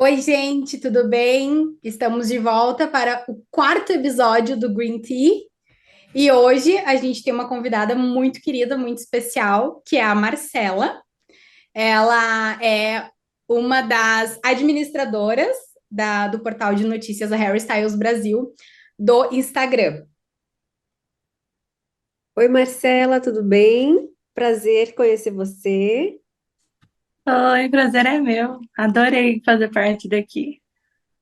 Oi, gente, tudo bem? Estamos de volta para o quarto episódio do Green Tea e hoje a gente tem uma convidada muito querida, muito especial, que é a Marcela. Ela é uma das administradoras do portal de notícias da Harry Styles Brasil do Instagram. Oi, Marcela, tudo bem? Prazer conhecer você. Oi, prazer é meu. Adorei fazer parte daqui.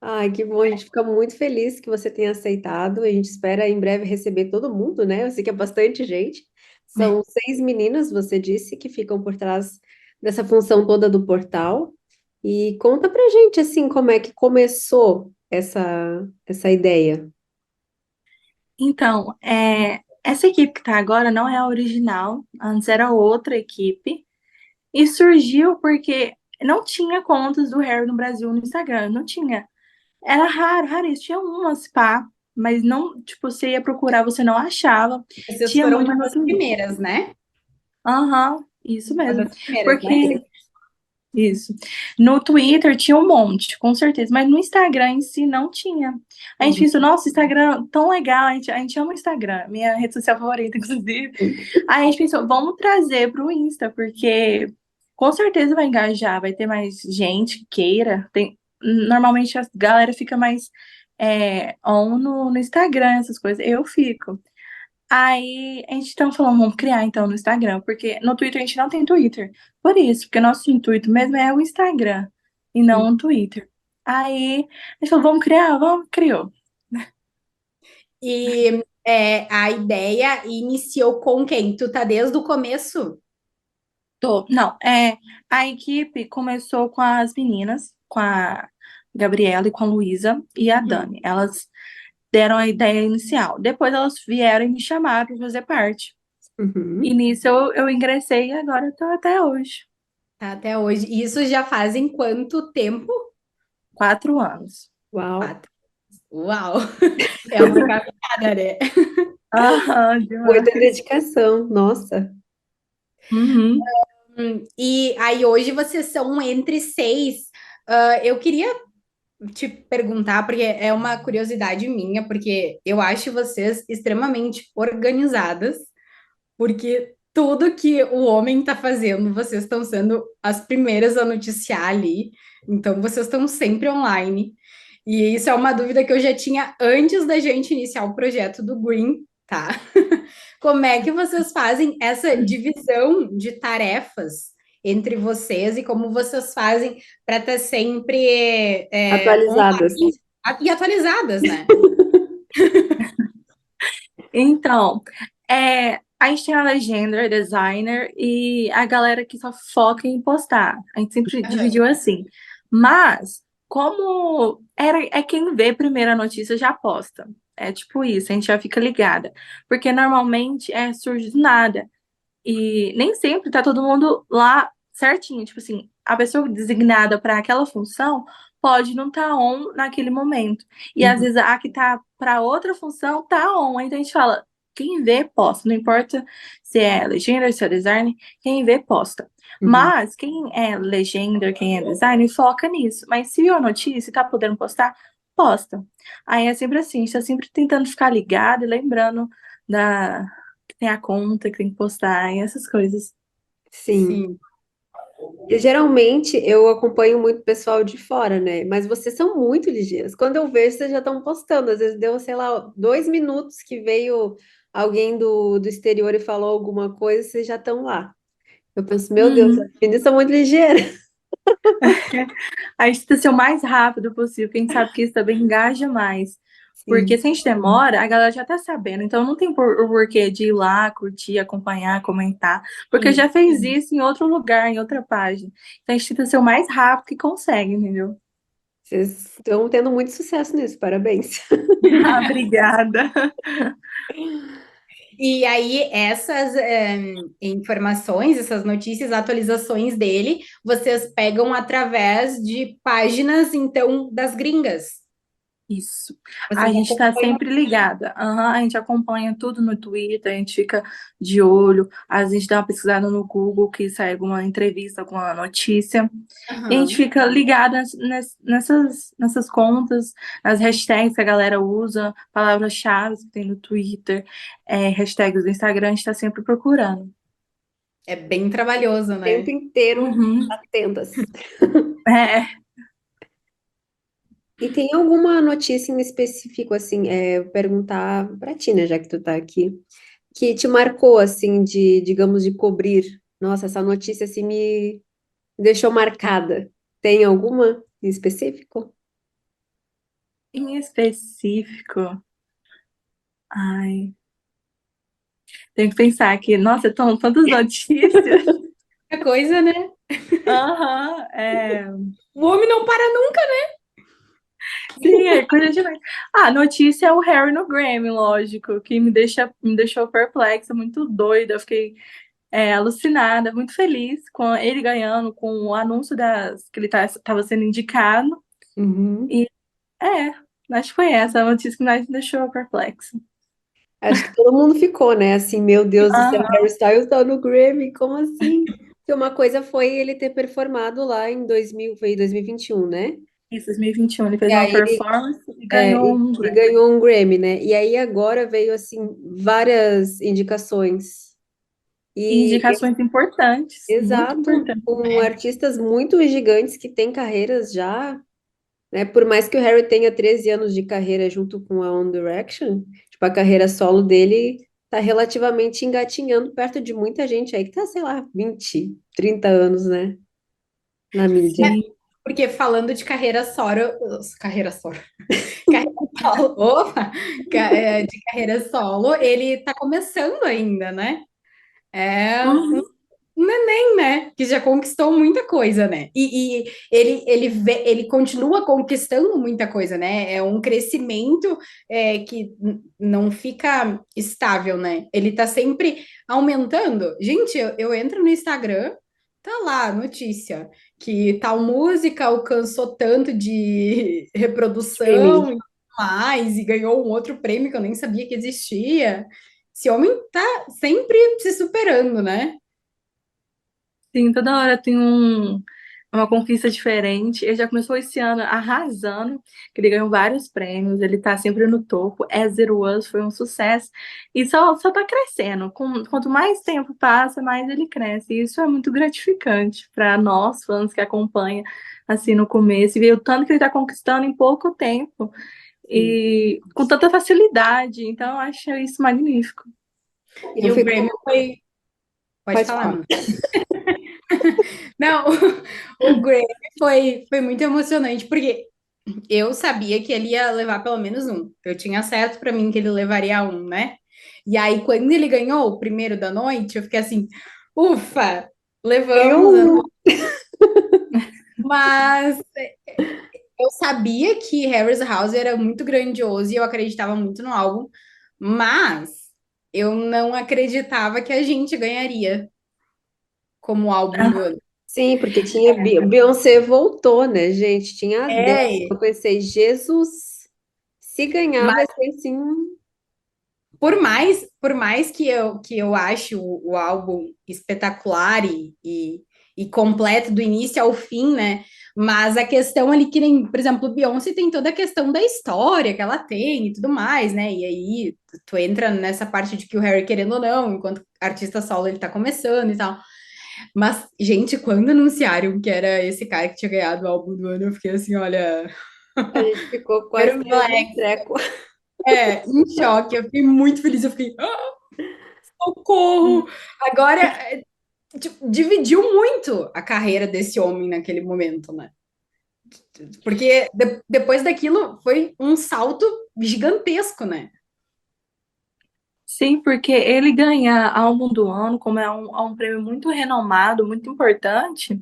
Ai, que bom, a gente fica muito feliz que você tenha aceitado. A gente espera em breve receber todo mundo, né? Eu sei que é bastante gente. São 6 meninas, você disse, que ficam por trás dessa função toda do portal. E conta pra gente, assim, como é que começou essa ideia. Então, essa equipe que tá agora não é a original, antes era outra equipe, e surgiu porque não tinha contas do Harry no Brasil no Instagram, não tinha. Era raro, raríssimo. Tinha umas, pá, mas não, tipo, você ia procurar, você não achava. Vocês Tinha foram muito uma no das Twitter. primeiras, né? Aham, isso Uma mesmo. das primeiras, né? Porque Isso. No Twitter tinha um monte, com certeza, mas no Instagram em si não tinha. A gente Uhum. pensou, nossa, Instagram tão legal, a gente ama o Instagram, minha rede social favorita, inclusive. Aí a gente pensou, vamos trazer para o Insta, porque com certeza vai engajar, vai ter mais gente que queira. Normalmente a galera fica mais on no Instagram, essas coisas. Eu fico. Aí a gente tá falando, vamos criar então no Instagram, porque no Twitter a gente não tem Twitter. Por isso, porque nosso intuito mesmo é o Instagram e não o Twitter. Aí a gente falou, vamos criar? Vamos, criou. E a ideia iniciou com quem? Tu tá desde o começo? Tô. Não, a equipe começou com as meninas, com a Gabriela e com a Luísa e a Dani. Elas deram a ideia inicial. Depois elas vieram e me chamaram para fazer parte. E Uhum. nisso eu ingressei e agora estou até hoje. Tá, até hoje. E isso já fazem quanto tempo? 4 anos. Uau, 4. Uau! É uma caminhada, né? Aham, muita demais. dedicação, nossa. Uhum. E aí hoje vocês são entre seis. Eu queria te perguntar, porque é uma curiosidade minha, porque eu acho vocês extremamente organizadas, porque tudo que o homem está fazendo, vocês estão sendo as primeiras a noticiar ali. Então, vocês estão sempre online. E isso é uma dúvida que eu já tinha antes da gente iniciar o projeto do Green, tá? Como é que vocês fazem essa divisão de tarefas entre vocês e como vocês fazem para estar sempre Atualizadas. online e atualizadas, né? Então, a gente tem a legenda, designer e a galera que só foca em postar. A gente sempre dividiu assim. Mas, como é quem vê primeiro a notícia já posta. É tipo isso, a gente já fica ligada. Porque normalmente surge do nada. E nem sempre tá todo mundo lá certinho. Tipo assim, a pessoa designada para aquela função pode não estar on naquele momento. E às Uhum, vezes a que tá para outra função tá on. Então a gente fala, quem vê, posta. Não importa se é legenda, se é design, quem vê, posta. uhum. Mas quem é legenda, quem é design, foca nisso. Mas se viu a notícia e tá podendo postar, posta. Aí é sempre assim, a gente tá sempre tentando ficar ligado e lembrando da que tem a conta, que tem que postar e essas coisas. Sim. Sim. E, geralmente eu acompanho muito pessoal de fora, né? Mas vocês são muito ligeiros. Quando eu vejo, vocês já estão postando. Às vezes deu, sei lá, 2 minutos que veio alguém do exterior e falou alguma coisa, vocês já estão lá. Eu penso, meu Deus, as Uhum. meninas são muito ligeiras. A gente tenta ser o mais rápido possível, porque a gente sabe que isso também engaja mais. Porque Sim, se a gente demora, a galera já tá sabendo. Então não tem o porquê de ir lá, curtir, acompanhar, comentar. Porque já fez isso em outro lugar, em outra página. Então a gente tenta ser o mais rápido que consegue, entendeu? vocês estão tendo muito sucesso nisso, parabéns. Ah, obrigada. E aí, essas informações, essas notícias, atualizações dele, vocês pegam através de páginas, então, das gringas. Isso. A Vocês gente está acompanham. sempre ligada. Aham, a gente acompanha tudo no Twitter, a gente fica de olho. Às vezes a gente dá uma pesquisada no Google que sai alguma entrevista, alguma notícia. E a gente Aham. fica ligada nessas contas, nas hashtags que a galera usa, palavras-chave que tem no Twitter, hashtags do Instagram, a gente está sempre procurando. É bem trabalhoso, O tempo né? inteiro Uhum. atentas. É, E tem alguma notícia em específico, assim, perguntar pra ti, né, já que tu tá aqui, que te marcou, assim, digamos, de cobrir? Nossa, essa notícia, assim, me deixou marcada. Tem alguma em específico? em específico. Ai, tenho que pensar aqui. Nossa, estão tantas notícias. É coisa, né? Aham, é. O homem não para nunca. Sim, é coisa demais. Ah, a notícia é o Harry no Grammy, lógico, que me deixou perplexa, muito doida. Eu fiquei alucinada, muito feliz com ele ganhando, com o anúncio que ele estava sendo indicado. Uhum. E é, acho que foi essa a notícia que mais me deixou perplexa. Acho que todo mundo ficou, né? Assim, meu Deus do céu, Aham, Harry Styles tá no Grammy, como assim? Porque uma coisa foi ele ter performado lá em 2000, foi em 2021, né? isso, 2021, ele E fez uma aí performance e É, ganhou um e Grammy. ganhou um Grammy, né? E aí agora veio assim várias indicações. E Indicações importantes, muito exato, importantes. com artistas muito gigantes que têm carreiras já, né? Por mais que o Harry tenha 13 anos de carreira junto com a One Direction, tipo, a carreira solo dele tá relativamente engatinhando perto de muita gente aí que tá, sei lá, 20, 30 anos, né? Na mídia. Sim, Porque falando de carreira solo, carreira solo, carreira solo, opa, de carreira solo, ele tá começando ainda, né? É uhum, um neném, né? Que já conquistou muita coisa, né? E ele continua conquistando muita coisa, né? É um crescimento que não fica estável, né? Ele tá sempre aumentando. Gente, eu entro no Instagram, tá lá, notícia, que tal música alcançou tanto de Streaming. reprodução e mais, e ganhou um outro prêmio que eu nem sabia que existia. Esse homem tá sempre se superando, né? sim, toda hora tem uma conquista diferente. Ele já começou esse ano arrasando, que ele ganhou vários prêmios, ele tá sempre no topo. As It Was foi um sucesso e só tá crescendo. Quanto mais tempo passa, mais ele cresce. E isso é muito gratificante para nós, fãs que acompanham assim no começo, e ver o tanto que ele tá conquistando em pouco tempo Sim. e com tanta facilidade. Então, eu acho isso magnífico. E eu E o fico. Grammy foi. Pode Pode falar, falar. mano. Não, o Grammy foi muito emocionante, porque eu sabia que ele ia levar pelo menos um. Eu tinha certo pra mim que ele levaria um, né? E aí, quando ele ganhou o primeiro da noite, eu fiquei assim, ufa, levamos. Ganhou um. Mas eu sabia que Harry's House era muito grandioso e eu acreditava muito no álbum, mas eu não acreditava que a gente ganharia como álbum do ano. Sim, porque tinha Beyoncé voltou, né, gente? Tinha as dela. É, Eu pensei, Jesus, se ganhar vai ser assim. por mais que eu ache o álbum espetacular e completo do início ao fim, né? Mas a questão ali que nem, por exemplo, Beyoncé tem toda a questão da história que ela tem e tudo mais, né? E aí tu entra nessa parte de que o Harry, querendo ou não, enquanto artista solo, ele tá começando e tal. Mas, gente, quando anunciaram que era esse cara que tinha ganhado o álbum do ano, eu fiquei assim, olha, A gente ficou quase no perplexo, treco. em choque. Eu fiquei muito feliz, eu fiquei, socorro! Agora, tipo, dividiu muito a carreira desse homem naquele momento, né? Porque depois daquilo foi um salto gigantesco, né? Sim, porque ele ganhar álbum do ano, como é um prêmio muito renomado, muito importante,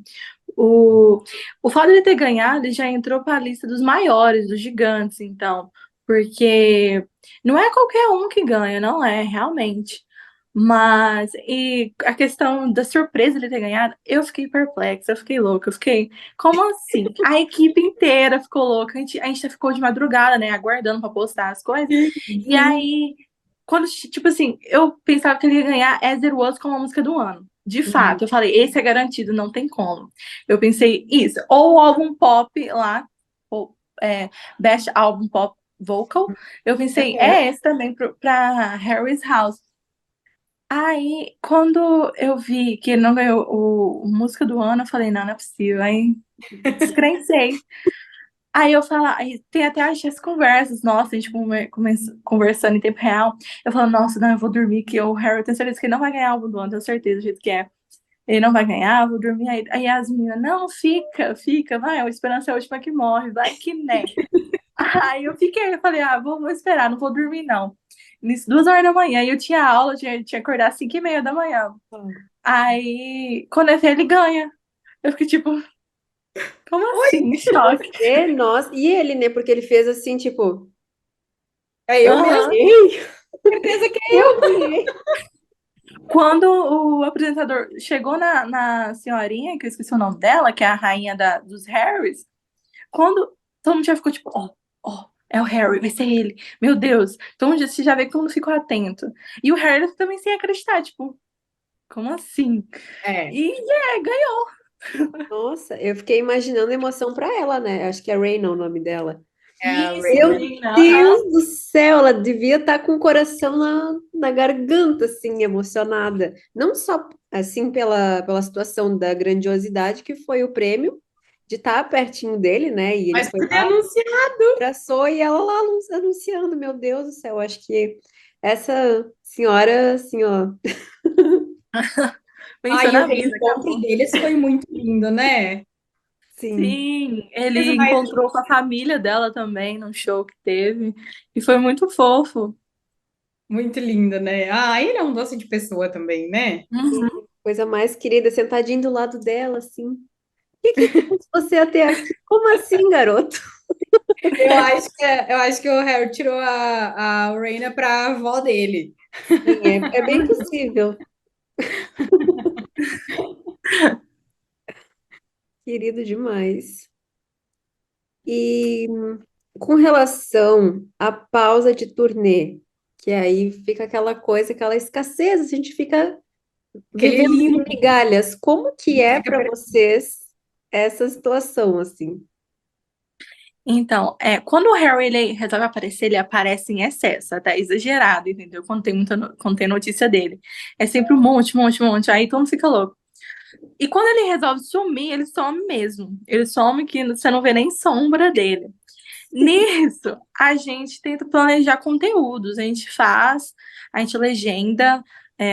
o, o fato de ele ter ganhado, ele já entrou para a lista dos maiores, dos gigantes, então, porque não é qualquer um que ganha, não é, realmente. Mas, e a questão da surpresa ele ter ganhado, eu fiquei perplexa, eu fiquei louca, eu fiquei, como assim? A equipe inteira ficou louca, a gente ficou de madrugada, né, aguardando pra postar as coisas. Sim, E sim. aí, quando, tipo assim, eu pensava que ele ia ganhar As It Was como a música do ano. De Uhum. fato, eu falei, esse é garantido, não tem como. Eu pensei isso, ou o álbum pop lá, ou, Best Album Pop Vocal, eu pensei, Aham. é esse também pra Harry's House. Aí, quando eu vi que ele não ganhou o música do ano, eu falei, não, não é possível. Aí, descrencei. Aí eu falo, aí tem até as conversas, nossa, a gente conversando em tempo real. Eu falo, nossa, não, eu vou dormir, que o Harry, eu tenho certeza que ele não vai ganhar o álbum do ano, tenho certeza do jeito que é. Ele não vai ganhar, eu vou dormir. Aí as meninas, não, fica, vai, a esperança é a última que morre, vai que né. Aí eu fiquei, eu falei, vou esperar, não vou dormir, não. Nisso, 2 horas da manhã, e eu tinha aula, tinha que acordar às 5h30 da manhã. Aí, quando eu vi, ele ganha. Eu fiquei tipo, como assim? Choque. Você, nossa, e ele, né? Porque ele fez assim, tipo, É eu eu mesmo, ganhei, certeza que é eu eu. ganhei. Quando o apresentador chegou na senhorinha, que eu esqueci o nome dela, que é a rainha dos Harrys, quando todo mundo já ficou tipo, ó, é o Harry, vai ser ele. Meu Deus. Então você já vê que todo mundo ficou atento. E o Harry também sem acreditar, tipo, como assim? É, E ganhou. Nossa, eu fiquei imaginando a emoção pra ela, né? Acho que é Reina o nome dela. é a Isso, Meu Raina. Reina. Aham. Deus do céu, ela devia estar com o coração na garganta, assim, emocionada. Não só, assim, pela situação da grandiosidade que foi o prêmio, de estar pertinho dele, né? E ele Mas foi por ter lá, anunciado. abraçou e ela lá anunciando, meu Deus do céu, acho que essa senhora, assim, ó, Pensou Ai, o na vida, reencontro acabou. deles foi muito lindo, né? sim. Sim, Coisa ele mais encontrou com a família dela também no show que teve. E foi muito fofo. muito lindo, né? Ah, ele é um doce de pessoa também, né? Uhum. Coisa mais querida, sentadinho do lado dela, assim. O que que trouxe você até aqui? Como assim, garoto? Eu acho que o Harry tirou a Raina pra avó dele. Sim, é bem possível. Querido demais. E com relação à pausa de turnê, que aí fica aquela coisa, aquela escassez, a gente fica Aquele vivendo limbo. de migalhas. Como que é Fica para vocês essa situação, assim? Então, quando o Harry ele resolve aparecer, ele aparece em excesso, até exagerado, entendeu? Quando tem notícia dele. É sempre um monte, monte, monte. Aí todo mundo fica louco. E quando ele resolve sumir, ele some mesmo. Ele some que você não vê nem sombra dele. Nisso, a gente tenta planejar conteúdos. A gente legenda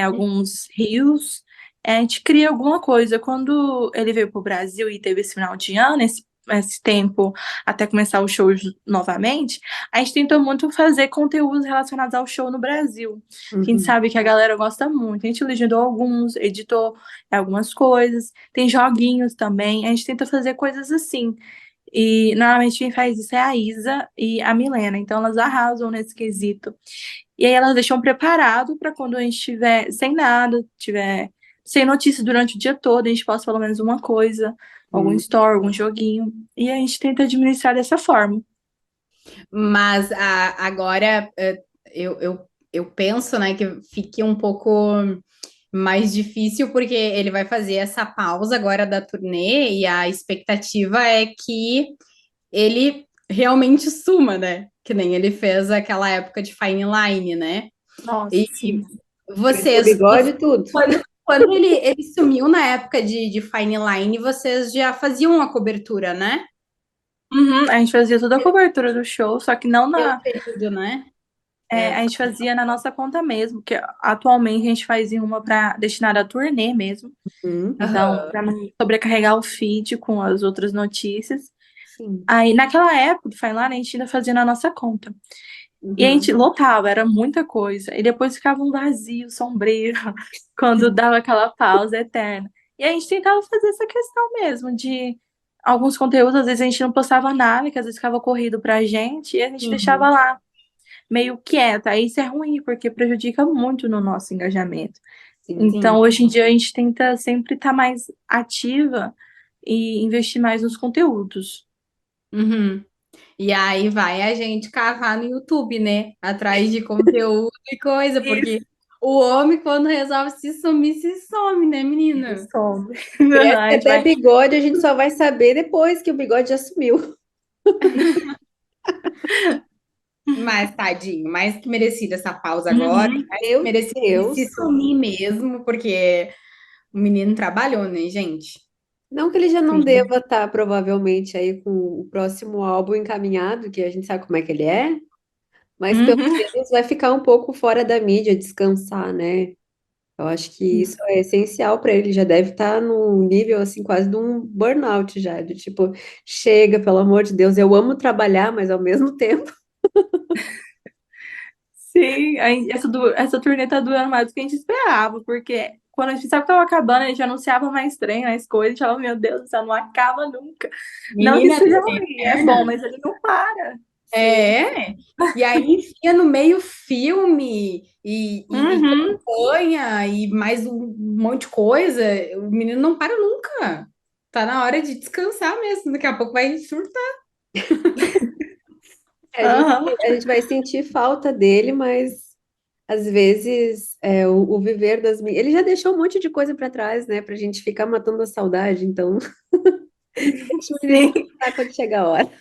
alguns rios, a gente cria alguma coisa. Quando ele veio para o Brasil e teve esse final de ano, esse tempo até começar o show novamente, a gente tentou muito fazer conteúdos relacionados ao show no Brasil. Que a gente Uhum. sabe que a galera gosta muito. A gente legendou alguns, editou algumas coisas, tem joguinhos também. A gente tenta fazer coisas assim. E normalmente quem faz isso é a Isa e a Milena, então elas arrasam nesse quesito. E aí elas deixam preparado para quando a gente estiver sem nada, tiver sem notícia durante o dia todo, a gente posta pelo menos uma coisa, algum Hum. story, algum joguinho, e a gente tenta administrar dessa forma. Mas agora eu penso, né, que fique um pouco mais difícil porque ele vai fazer essa pausa agora da turnê e a expectativa é que ele realmente suma, né? Que nem ele fez aquela época de Fine Line, né? Nossa, E sim. Cresceu o vocês, bigode e tudo. quando ele sumiu na época de Fine Line, vocês já faziam a cobertura, né? Uhum, a gente fazia toda a cobertura do show, só que não Pelo na. período, né? É, A gente fazia na nossa conta mesmo, que atualmente a gente faz em uma para destinada a turnê mesmo. Uhum. Então, para não sobrecarregar o feed com as outras notícias. Sim. Aí, naquela época do Fine Line, a gente ainda fazia na nossa conta. E a gente Uhum. lotava, era muita coisa. E depois ficava um vazio, sombrio, quando dava aquela pausa eterna. E a gente tentava fazer essa questão mesmo, de alguns conteúdos, às vezes a gente não postava nada, que às vezes ficava corrido pra gente, e a gente deixava Uhum. lá. meio quieta. Aí isso é ruim, porque prejudica muito no nosso engajamento. Sim. Então, hoje em dia, a gente tenta sempre estar mais ativa e investir mais nos conteúdos. Uhum. E aí vai a gente cavar no YouTube, né? Atrás de conteúdo e coisa, porque Isso, o homem, quando resolve se some, né, menina? some. Cresce A gente até vai. bigode, a gente só vai saber depois que o bigode já sumiu. Mas, tadinho, mais que merecida essa pausa agora, Uhum. mais que Meu merecido ele Deus. se sumir mesmo, porque o menino trabalhou, né, gente? Não que ele já não Sim. deva estar, provavelmente, aí com o próximo álbum encaminhado, que a gente sabe como é que ele é, mas pelo Uhum. menos vai ficar um pouco fora da mídia, descansar, né? Eu acho que isso é essencial para ele, já deve estar num nível, assim, quase de um burnout já, do tipo, chega, pelo amor de Deus, eu amo trabalhar, mas ao mesmo tempo, Sim, essa turnê tá durando mais do que a gente esperava, porque quando a gente sabe que tava acabando, a gente anunciava mais trem, mais coisas, a gente falava, meu Deus, isso não acaba nunca. Não que Menina seja ruim, é bom, eterna. mas ele não para. sim, É, e aí enfia no meio filme e Uhum. campanha e mais um monte de coisa. O menino não para nunca. Tá na hora de descansar mesmo. Daqui a pouco vai surtar. a gente, Aham. a gente vai sentir falta dele, mas às vezes o viver das... Ele já deixou um monte de coisa para trás, né, pra gente ficar matando a saudade, então deixa o menino Sim. descansar quando chegar a hora.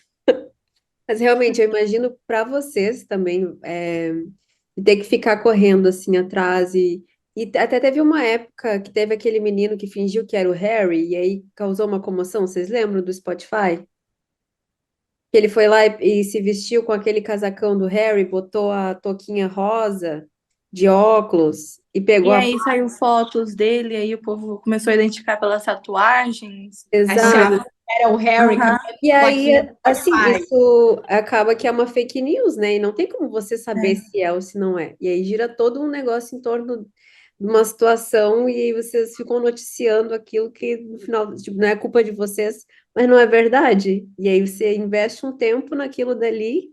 Mas realmente, eu imagino para vocês também, ter que ficar correndo assim atrás e até teve uma época que teve aquele menino que fingiu que era o Harry e aí causou uma comoção. Vocês lembram do Spotify? Que ele foi lá e se vestiu com aquele casacão do Harry, botou a touquinha rosa de óculos e pegou E a... aí saiu fotos dele, aí o povo começou a identificar pelas tatuagens. Exato. Achava que era o Harry com a Aham. minha E aí, fotinha do assim, Spotify. isso acaba que é uma fake news, né? E não tem como você saber É. se é ou se não é. E aí gira todo um negócio em torno de uma situação e aí vocês ficam noticiando aquilo que no final, tipo, não é culpa de vocês, mas não é verdade. E aí você investe um tempo naquilo dali,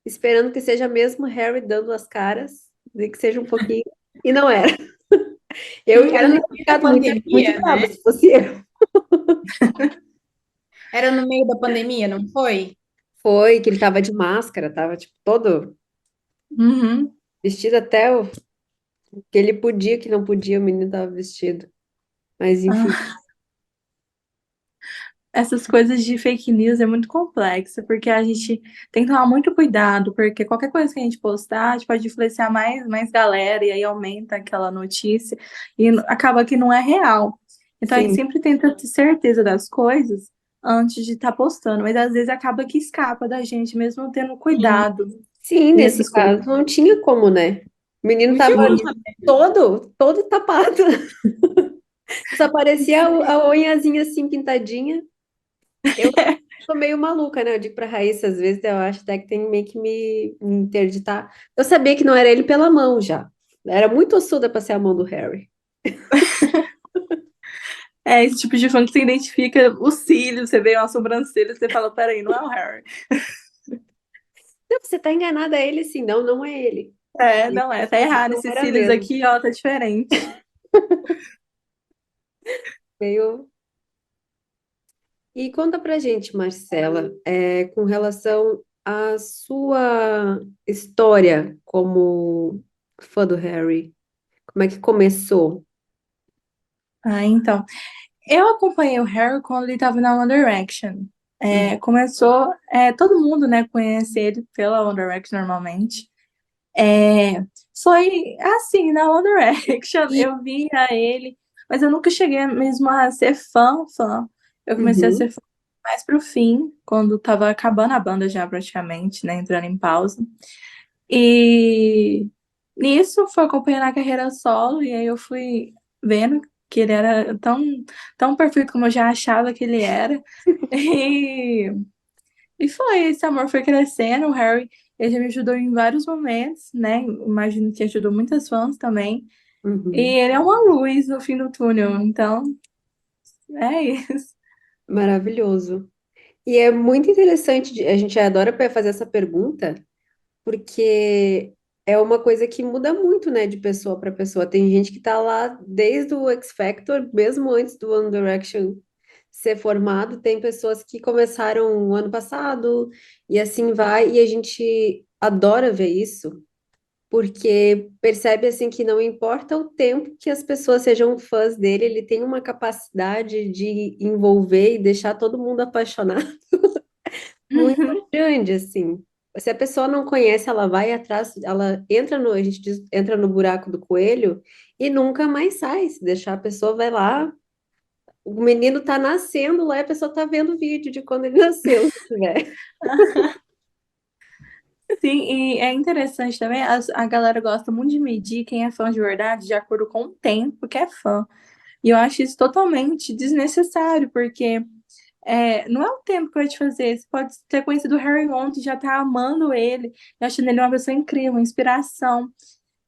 esperando que seja mesmo Harry dando as caras, nem que seja um pouquinho, e não era. Eu ia Era no ter meio da ficado muito pandemia, brava né? se fosse eu. Era no meio da pandemia, não foi? Foi que ele tava de máscara, tava tipo todo Uhum. vestido até o que ele podia, que não podia, o menino tava vestido. Mas enfim, Ah, essas coisas de fake news é muito complexa, porque a gente tem que tomar muito cuidado, porque qualquer coisa que a gente postar, a gente pode influenciar mais galera, e aí aumenta aquela notícia, e acaba que não é real. Então a gente sim, sempre tenta ter certeza das coisas antes de estar postando, mas às vezes acaba que escapa da gente, mesmo tendo Sim. cuidado. sim, E nesse essas coisas. caso não tinha como, né? O menino Não tinha tava como ali saber. todo tapado. Só parecia a unhazinha assim pintadinha. Eu sou meio maluca, né? Eu digo pra Raíssa, às vezes eu acho até que tem meio que me interditar. Eu sabia que não era ele pela mão já. Era muito ossuda pra ser a mão do Harry. É esse tipo de fã que você identifica os cílios, você vê uma sobrancelha, você fala, peraí, não é o Harry. Não, você tá enganada, é ele sim. Não, não é ele. É, não é, tá errado. Não Esses era cílios mesmo. aqui, ó, tá diferente. Meio. E conta pra gente, Marcela, com relação à sua história como fã do Harry. Como é que começou? Ah, então. Eu acompanhei o Harry quando ele tava na One Direction. Uhum. Começou, todo mundo, né, conhece ele pela One Direction normalmente. É, foi assim, na One Direction, E- eu via ele, mas eu nunca cheguei mesmo a ser fã. Eu comecei a Uhum, ser fã mais pro fim, quando tava acabando a banda já praticamente, né, entrando em pausa. E nisso foi acompanhando a carreira solo, e aí eu fui vendo que ele era tão perfeito como eu já achava que ele era. E, e foi, esse amor foi crescendo. O Harry, ele já me ajudou em vários momentos, né? Imagino que ajudou muitas fãs também. E uhum. ele é uma luz no fim do túnel, então é isso. Maravilhoso. E é muito interessante, a gente adora fazer essa pergunta, porque é uma coisa que muda muito, né, de pessoa para pessoa. Tem gente que tá lá desde o X Factor, mesmo antes do One Direction ser formado, tem pessoas que começaram o ano passado e assim vai, e a gente adora ver isso, porque percebe assim que não importa o tempo que as pessoas sejam fãs dele, ele tem uma capacidade de envolver e deixar todo mundo apaixonado muito Uhum. grande, assim. Se a pessoa não conhece, ela vai atrás, ela entra no, a gente diz, entra no buraco do coelho e nunca mais sai. Se deixar a pessoa vai lá, o menino tá nascendo lá e a pessoa tá vendo o vídeo de quando ele nasceu, se tiver. Sim, e é interessante também, a galera gosta muito de medir quem é fã de verdade de acordo com o tempo que é fã. E eu acho isso totalmente desnecessário, porque não é o tempo que vai te fazer. Você pode ter conhecido o Harry ontem e já tá amando ele, achando ele uma pessoa incrível, uma inspiração.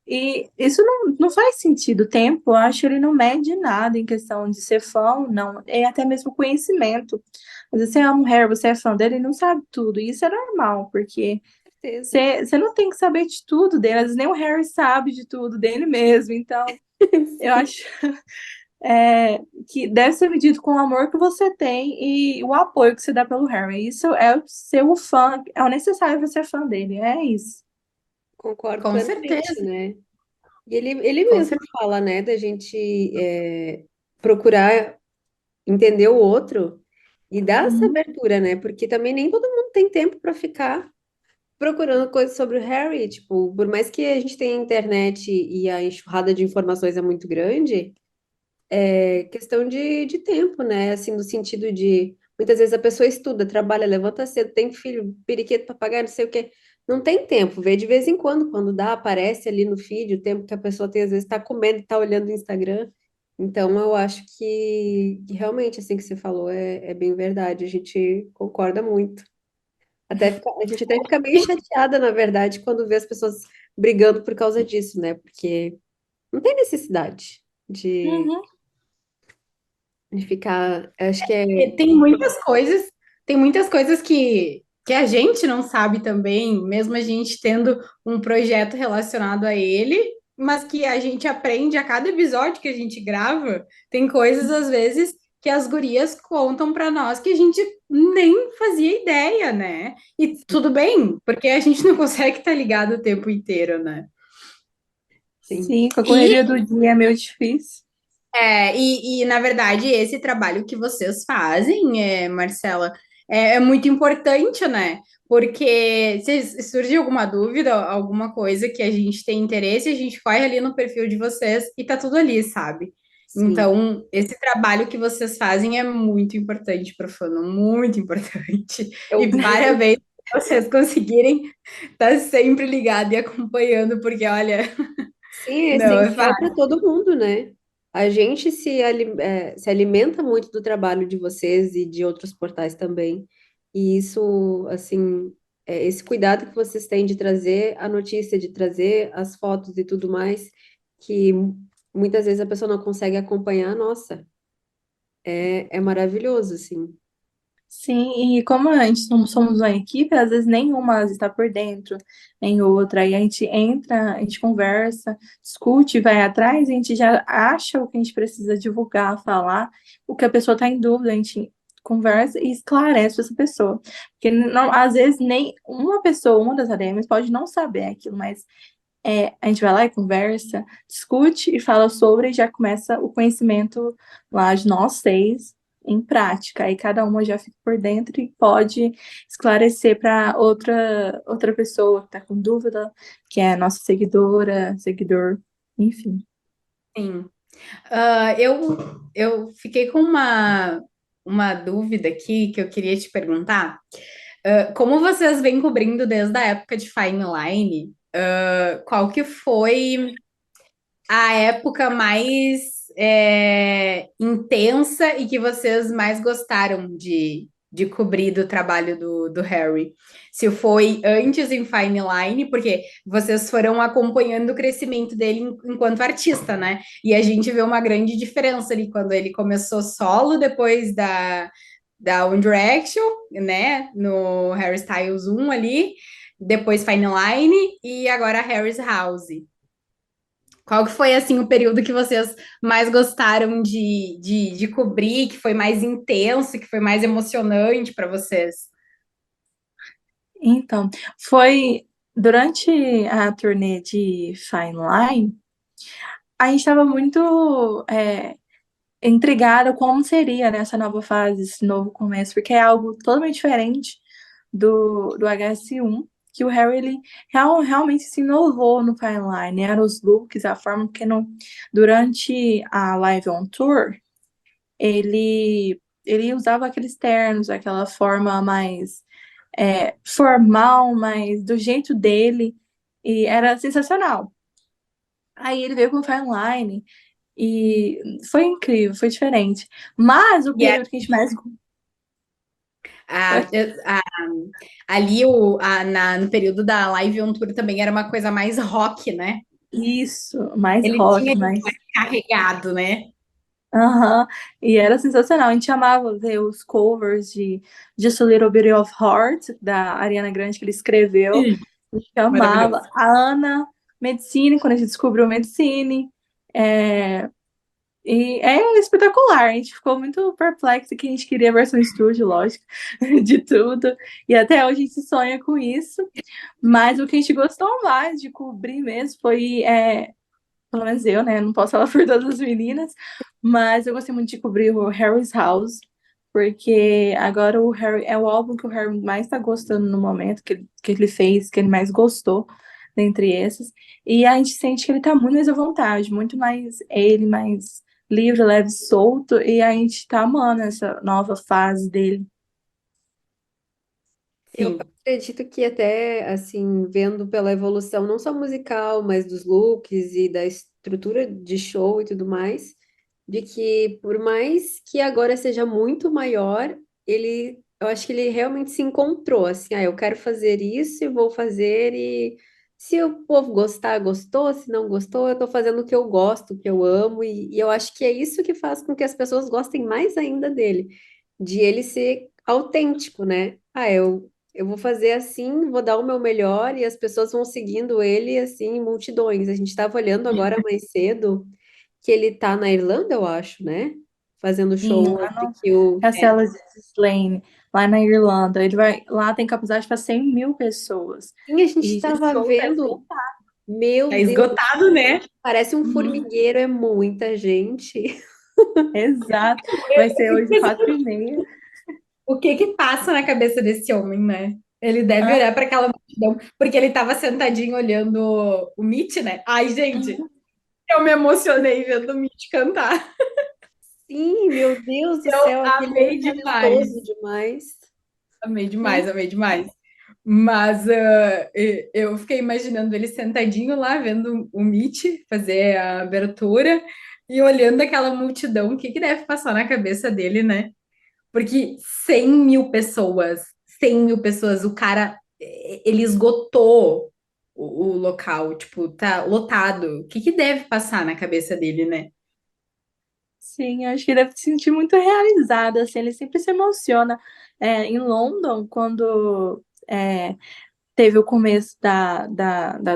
E isso não faz sentido. O tempo, eu acho, ele não mede nada em questão de ser fã ou não. É até mesmo conhecimento. Às vezes você ama o Harry, você é fã dele e não sabe tudo. E isso é normal, porque Certeza. você não tem que saber de tudo dele. Às vezes nem o Harry sabe de tudo dele mesmo. Então, eu Sim, acho que deve ser medido com o amor que você tem e o apoio que você dá pelo Harry. Isso é o ser o fã, é o necessário para ser fã dele. É isso. concordo Com plenamente, certeza, né? E ele com mesmo certeza. fala, né, da gente procurar entender o outro e dar essa Uhum. abertura, né? Porque também nem todo mundo tem tempo para ficar procurando coisas sobre o Harry. Tipo, por mais que a gente tenha internet e a enxurrada de informações é muito grande, é questão de tempo, né? Assim, no sentido de muitas vezes a pessoa estuda, trabalha, levanta cedo, tem filho, periquito para pagar, não sei o quê. Não tem tempo, vê de vez em quando dá, aparece ali no feed o tempo que a pessoa tem, às vezes está comendo e está olhando o Instagram. Então, eu acho que realmente, assim que você falou, é bem verdade, a gente concorda muito. A gente até fica meio chateada, na verdade, quando vê as pessoas brigando por causa disso, né? Porque não tem necessidade de, Uhum. de ficar. Acho que E é. tem muitas coisas que a gente não sabe também, mesmo a gente tendo um projeto relacionado a ele, mas que a gente aprende a cada episódio que a gente grava. Tem coisas, às vezes, que as gurias contam para nós que a gente nem fazia ideia, né? E tudo bem, porque a gente não consegue estar ligado o tempo inteiro, né? Sim, Sim, com a E correria do dia é meio difícil. na verdade, esse trabalho que vocês fazem, Marcela, é muito importante, né? Porque se surgir alguma dúvida, alguma coisa que a gente tem interesse, a gente vai ali no perfil de vocês e tá tudo ali, sabe? sim. Então, esse trabalho que vocês fazem é muito importante para o fandom, muito importante. Eu E vejo. parabéns por vocês conseguirem estar sempre ligado e acompanhando, porque olha, Sim, é não é essencial fácil. para todo mundo, né? A gente se alimenta muito do trabalho de vocês e de outros portais também. E isso, assim, esse cuidado que vocês têm de trazer a notícia, de trazer as fotos e tudo mais, que muitas vezes a pessoa não consegue acompanhar, nossa, é maravilhoso, assim. Sim, e como a gente não somos uma equipe, às vezes nenhuma está por dentro, nem outra. Aí a gente entra, a gente conversa, discute, vai atrás, a gente já acha o que a gente precisa divulgar, falar, o que a pessoa está em dúvida, a gente conversa e esclarece essa pessoa. Porque não, às vezes nem uma pessoa, uma das ADMs pode não saber aquilo, mas a gente vai lá e conversa, discute e fala sobre, e já começa o conhecimento lá de nós seis em prática. Aí cada uma já fica por dentro e pode esclarecer para outra pessoa que está com dúvida, que é a nossa seguidora, seguidor, enfim. Sim. Eu fiquei com uma dúvida aqui que eu queria te perguntar. Como vocês vêm cobrindo desde a época de Fine Line, qual que foi a época mais intensa e que vocês mais gostaram de cobrir do trabalho do Harry? Se foi antes em Fine Line, porque vocês foram acompanhando o crescimento dele enquanto artista, né? E a gente vê uma grande diferença ali quando ele começou solo depois da One Direction, né? No Harry Styles 1 ali. depois Fine Line e agora Harry's House. Qual que foi, assim, o período que vocês mais gostaram de cobrir, que foi mais intenso, que foi mais emocionante para vocês? Então, foi durante a turnê de Fine Line, a gente estava muito intrigada como seria, né, essa nova fase, esse novo começo, porque é algo totalmente diferente do HS1, que o Harry ele realmente se inovou no Fine Line, eram os looks, a forma que durante a Live on Tour, ele usava aqueles ternos, aquela forma mais formal, mas do jeito dele, e era sensacional. Aí ele veio com o Fine Line e foi incrível, foi diferente. Mas o E é, período que a gente mais. a, a- ali no período da Live on Tour também era uma coisa mais rock, né? Isso, mais Ele rock, tinha isso mais. mais carregado, né? Aham. E era sensacional. A gente amava ver os covers de Just a Little Bit of Heart, da Ariana Grande, que ele escreveu. Sim, A gente amava. maravilhoso. A Ana, Medicine, quando a gente descobriu Medicine. É, E é espetacular, a gente ficou muito perplexo que a gente queria a versão estúdio, lógico, de tudo. E até hoje a gente sonha com isso. Mas o que a gente gostou mais de cobrir mesmo foi, pelo menos eu, né? Não posso falar por todas as meninas, mas eu gostei muito de cobrir o Harry's House, porque agora o Harry é o álbum que o Harry mais está gostando no momento, que ele fez, que ele mais gostou dentre esses. E a gente sente que ele tá muito mais à vontade, muito mais ele, mais livre, leve, solto, e a gente tá amando essa nova fase dele. Eu Sim, acredito que até, assim, vendo pela evolução, não só musical, mas dos looks e da estrutura de show e tudo mais, de que por mais que agora seja muito maior, eu acho que ele realmente se encontrou, assim, eu quero fazer isso e vou fazer e se o povo gostar, gostou, se não gostou, eu tô fazendo o que eu gosto, o que eu amo e eu acho que é isso que faz com que as pessoas gostem mais ainda dele, de ele ser autêntico, né? Eu vou fazer assim, vou dar o meu melhor e as pessoas vão seguindo ele assim em multidões. A gente estava olhando agora mais cedo que ele tá na Irlanda, eu acho, né? Fazendo Sim, show lá onde no que o Castelo de Slane, lá na Irlanda. Ele vai, lá tem capacidade para 100 mil pessoas. Sim, a gente E esse estava show tá vendo, esgotado. meu tá Deus, esgotado, né? parece um Uhum. formigueiro, é muita gente. Exato. Eu Vai ser fico hoje pensando, 4h30. o que que passa na cabeça desse homem, né? Ele deve olhar para aquela multidão, porque ele estava sentadinho olhando o Mitch, né? Ai, gente, eu me emocionei vendo o Mitch cantar. Sim, meu Deus do Eu céu, aquele homem amei é demais. talentoso demais. Amei demais, Sim. amei demais. Mas eu fiquei imaginando ele sentadinho lá, vendo o Mitch fazer a abertura e olhando aquela multidão. O que que deve passar na cabeça dele, né? Porque 100 mil pessoas, 100 mil pessoas, o cara, ele esgotou o local, tipo, tá lotado. O que que deve passar na cabeça dele, né? Sim, acho que ele deve se sentir muito realizado, assim, ele sempre se emociona. Em London, quando teve o começo da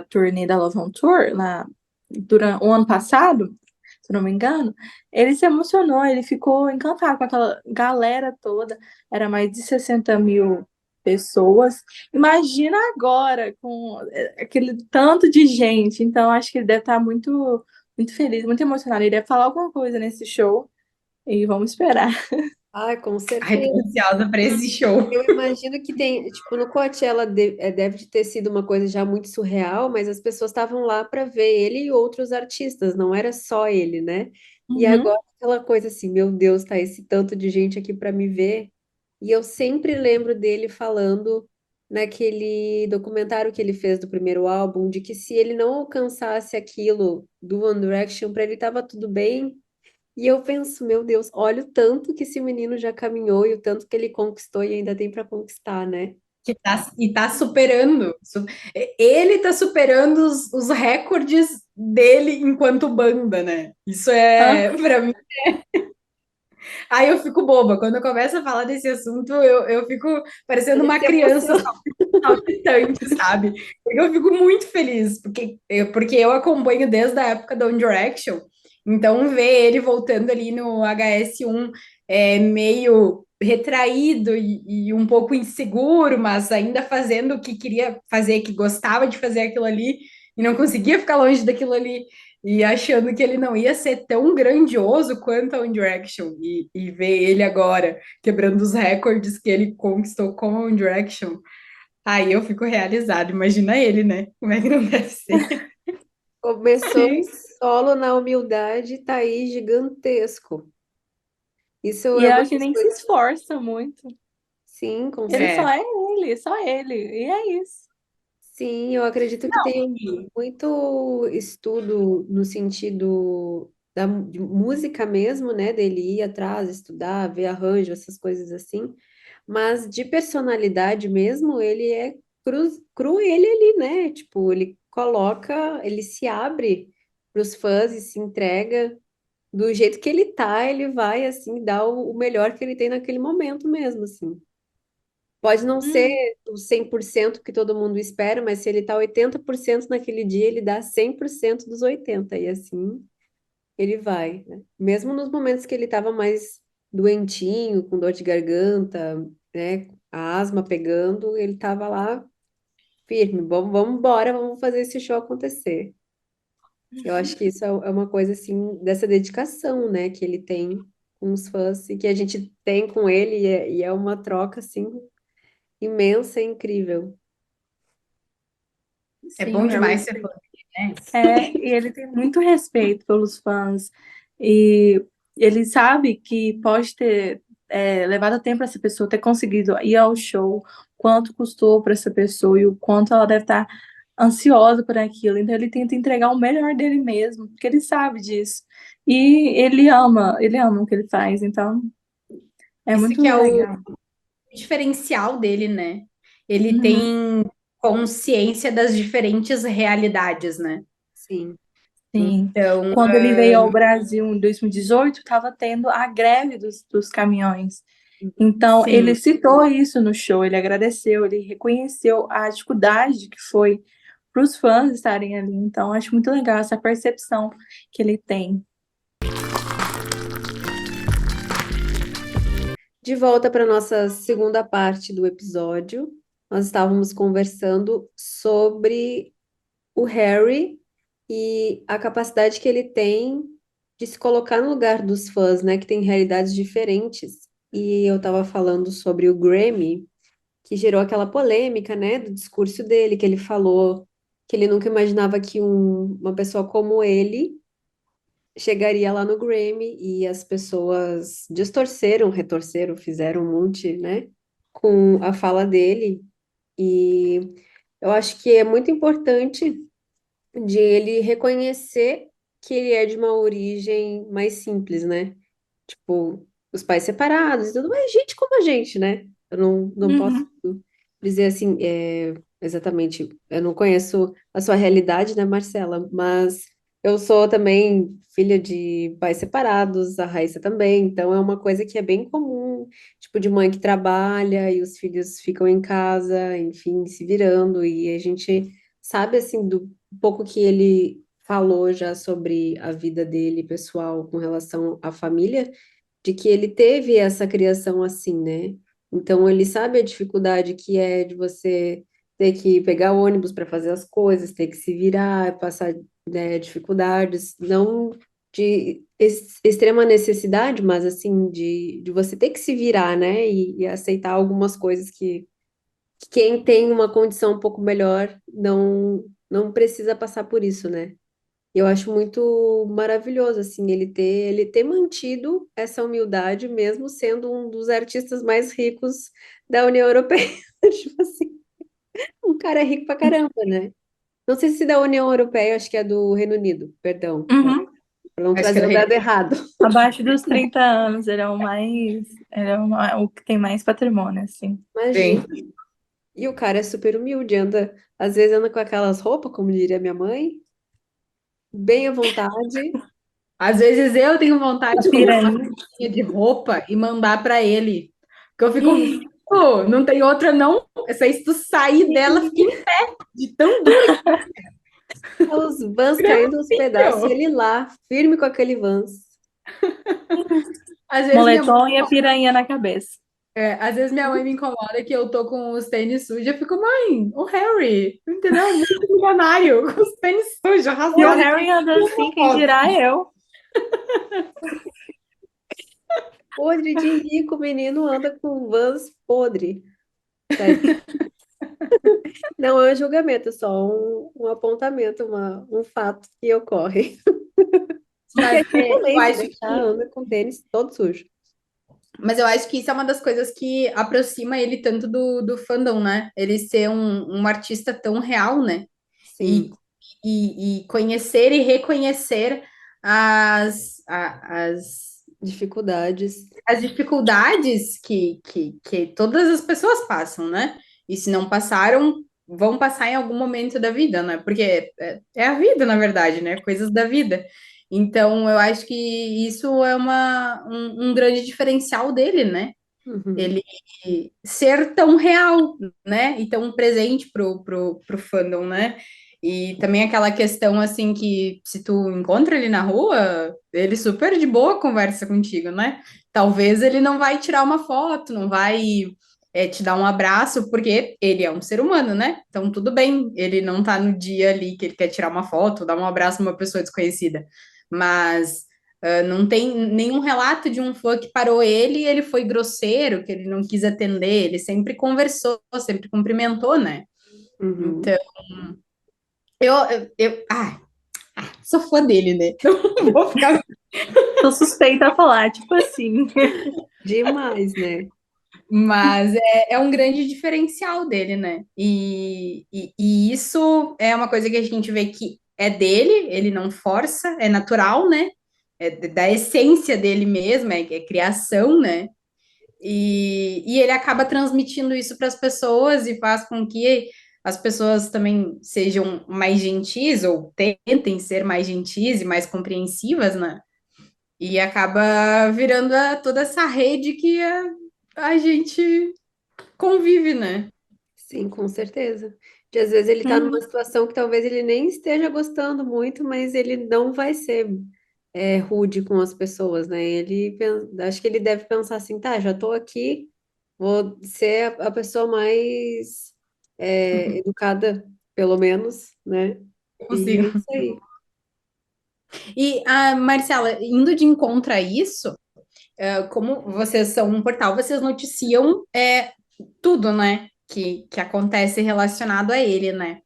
turnê da Love on Tour, lá, durante o ano passado, se eu não me engano, ele se emocionou, ele ficou encantado com aquela galera toda, era mais de 60 mil pessoas. Imagina agora, com aquele tanto de gente, então acho que ele deve estar muito, muito feliz, muito emocionado, ele deve falar alguma coisa nesse show, e vamos esperar. Ah, com Ai, tô certeza. ansiosa para esse show. Eu imagino que tem, tipo, no Coachella deve de ter sido uma coisa já muito surreal, mas as pessoas estavam lá para ver ele e outros artistas, não era só ele, né? E Uhum. agora aquela coisa assim, meu Deus, tá esse tanto de gente aqui para me ver. E eu sempre lembro dele falando naquele documentário que ele fez do primeiro álbum, de que se ele não alcançasse aquilo do One Direction, para ele tava tudo bem. E eu penso, meu Deus, olha o tanto que esse menino já caminhou e o tanto que ele conquistou e ainda tem para conquistar, né? E tá superando. Ele tá superando os recordes dele enquanto banda, né? Isso Ah, é, para mim, Aí eu fico boba. Quando eu começo a falar desse assunto, eu fico parecendo Ele uma se criança emociona. saltitante, sabe? Porque eu fico muito feliz, porque eu acompanho desde a época da One Direction. Então, ver ele voltando ali no HS1 meio retraído e um pouco inseguro, mas ainda fazendo o que queria fazer, que gostava de fazer aquilo ali e não conseguia ficar longe daquilo ali. E achando que ele não ia ser tão grandioso quanto a One Direction. E ver ele agora quebrando os recordes que ele conquistou com a One Direction. Aí eu fico realizado. Imagina ele, né? Como é que não deve ser? Começou Sim. solo na humildade, tá aí gigantesco. Isso E é eu uma acho que das nem se coisas. esforça muito. Sim, com Ele certeza. só é ele, só ele. E é isso. Sim, eu acredito que Não, tem muito estudo no sentido de música mesmo, né? Dele ir atrás, estudar, ver arranjo, essas coisas assim. Mas de personalidade mesmo, ele é cru ele ali, né? Tipo, ele coloca, ele se abre para os fãs e se entrega do jeito que ele tá, ele vai assim dar o melhor que ele tem naquele momento mesmo, assim. Pode não ser hum, o 100% que todo mundo espera, mas se ele tá 80% naquele dia, ele dá 100% dos 80 e assim ele vai, né? Mesmo nos momentos que ele estava mais doentinho, com dor de garganta, né, a asma pegando, ele estava lá firme. Vamos embora, vamos fazer esse show acontecer. Eu acho que isso é uma coisa assim dessa dedicação, né, que ele tem com os fãs e que a gente tem com ele e é uma troca assim imensa e incrível. É bom sim, demais ser fã dele, né? e ele tem muito respeito pelos fãs. E ele sabe que pode ter levado tempo para essa pessoa ter conseguido ir ao show, quanto custou para essa pessoa e o quanto ela deve estar ansiosa por aquilo. Então ele tenta entregar o melhor dele mesmo, porque ele sabe disso. E ele ama o que ele faz, então é Isso muito que é o legal. diferencial dele, né? Ele Uhum. tem consciência das diferentes realidades, né? Sim. Sim. Então, Quando ele veio ao Brasil em 2018, estava tendo a greve dos caminhões. Então, ele sim. citou isso no show, ele agradeceu, ele reconheceu a dificuldade que foi para os fãs estarem ali. Então, acho muito legal essa percepção que ele tem. De volta para nossa segunda parte do episódio, nós estávamos conversando sobre o Harry e a capacidade que ele tem de se colocar no lugar dos fãs, né, que tem realidades diferentes. E eu estava falando sobre o Grammy, que gerou aquela polêmica, né, do discurso dele, que ele falou que ele nunca imaginava que uma pessoa como ele chegaria lá no Grammy e as pessoas distorceram, retorceram, fizeram um monte, né, com a fala dele. E eu acho que é muito importante de ele reconhecer que ele é de uma origem mais simples, né? Tipo, os pais separados e tudo, mas gente como a gente, né? Eu não posso Uhum. dizer assim, exatamente. Eu não conheço a sua realidade, né, Marcela? Mas eu sou também filha de pais separados, a Raíssa também, então é uma coisa que é bem comum, tipo, de mãe que trabalha e os filhos ficam em casa, enfim, se virando, e a gente sabe, assim, do pouco que ele falou já sobre a vida dele pessoal com relação à família de que ele teve essa criação assim, né? Então ele sabe a dificuldade que é de você ter que pegar ônibus para fazer as coisas, ter que se virar, passar, né, dificuldades, não de extrema necessidade, mas assim, de você ter que se virar, né? E aceitar algumas coisas que quem tem uma condição um pouco melhor não precisa passar por isso, né? Eu acho muito maravilhoso, assim, ele ter mantido essa humildade, mesmo sendo um dos artistas mais ricos da União Europeia. Tipo assim, um cara é rico pra caramba, né? Não sei se da União Europeia, acho que é do Reino Unido, perdão, Uhum. para não Acho que é trazer do um Reino dado errado. Abaixo dos 30 anos, ele é o mais, o que tem mais patrimônio, assim. Imagina. Unido. E o cara é super humilde, anda, às vezes anda com aquelas roupas, como diria minha mãe, bem à vontade. Às vezes eu tenho vontade A de comprar uma piranha. pecinha de roupa e mandar para ele. Porque eu fico, pô, não tem outra não. Essa aí, se tu sair dela, fica em pé, de tão dura Os Vans que é caindo aos pedaços e possível. ele lá, firme com aquele Vans. Às vezes minha Moletom e a piranha na cabeça. Às vezes minha mãe me incomoda que eu tô com os tênis sujos. Eu fico, mãe, o Harry, entendeu? Muito milionário, com os tênis sujos, E o rasgados. Harry anda assim, quem dirá eu? Podre de rico, o menino anda com Vans podre. Tadinho. Não é um julgamento, é só um apontamento, um fato que ocorre. Porque Mas é eu violência acho deixar, que, anda com tênis todo sujo. mas eu acho que isso é uma das coisas que aproxima ele tanto do fandom, né? Ele ser um artista tão real, né? E, Sim, e conhecer e reconhecer as, a- as, dificuldades. as dificuldades que todas as pessoas passam, né? E se não passaram, vão passar em algum momento da vida, né? Porque é a vida, na verdade, né? Coisas da vida. Então, eu acho que isso é um grande diferencial dele, né? Uhum. Ele ser tão real, né? E tão presente pro fandom, né? E também aquela questão assim que se tu encontra ele na rua, ele super de boa conversa contigo, né? Talvez ele não vai tirar uma foto, não vai te dar um abraço, porque ele é um ser humano, né? Então tudo bem, ele não tá no dia ali que ele quer tirar uma foto, dar um abraço numa pessoa desconhecida. Mas não tem nenhum relato de um fã que parou ele e ele foi grosseiro, que ele não quis atender, ele sempre conversou, sempre cumprimentou, né? Uhum. Então, ai, sou fã dele, né? Não vou ficar. Tô suspeita a falar, tipo assim. Demais, né? Mas é um grande diferencial dele, né? E isso é uma coisa que a gente vê que é dele, ele não força, é natural, né? É da essência dele mesmo, é criação, né? E ele acaba transmitindo isso para as pessoas e faz com que as pessoas também sejam mais gentis ou tentem ser mais gentis e mais compreensivas, né? E acaba virando toda essa rede que a gente convive, né? Sim, com certeza. De às vezes ele tá numa Uhum. situação que talvez ele nem esteja gostando muito, mas ele não vai ser rude com as pessoas, né? Acho que ele deve pensar assim, tá, já tô aqui, vou ser a pessoa mais educada, pelo menos, né? E é Consigo. isso aí. E, Marcela, indo de encontro a isso, como vocês são um portal, vocês noticiam tudo, né? Que acontece relacionado a ele, né?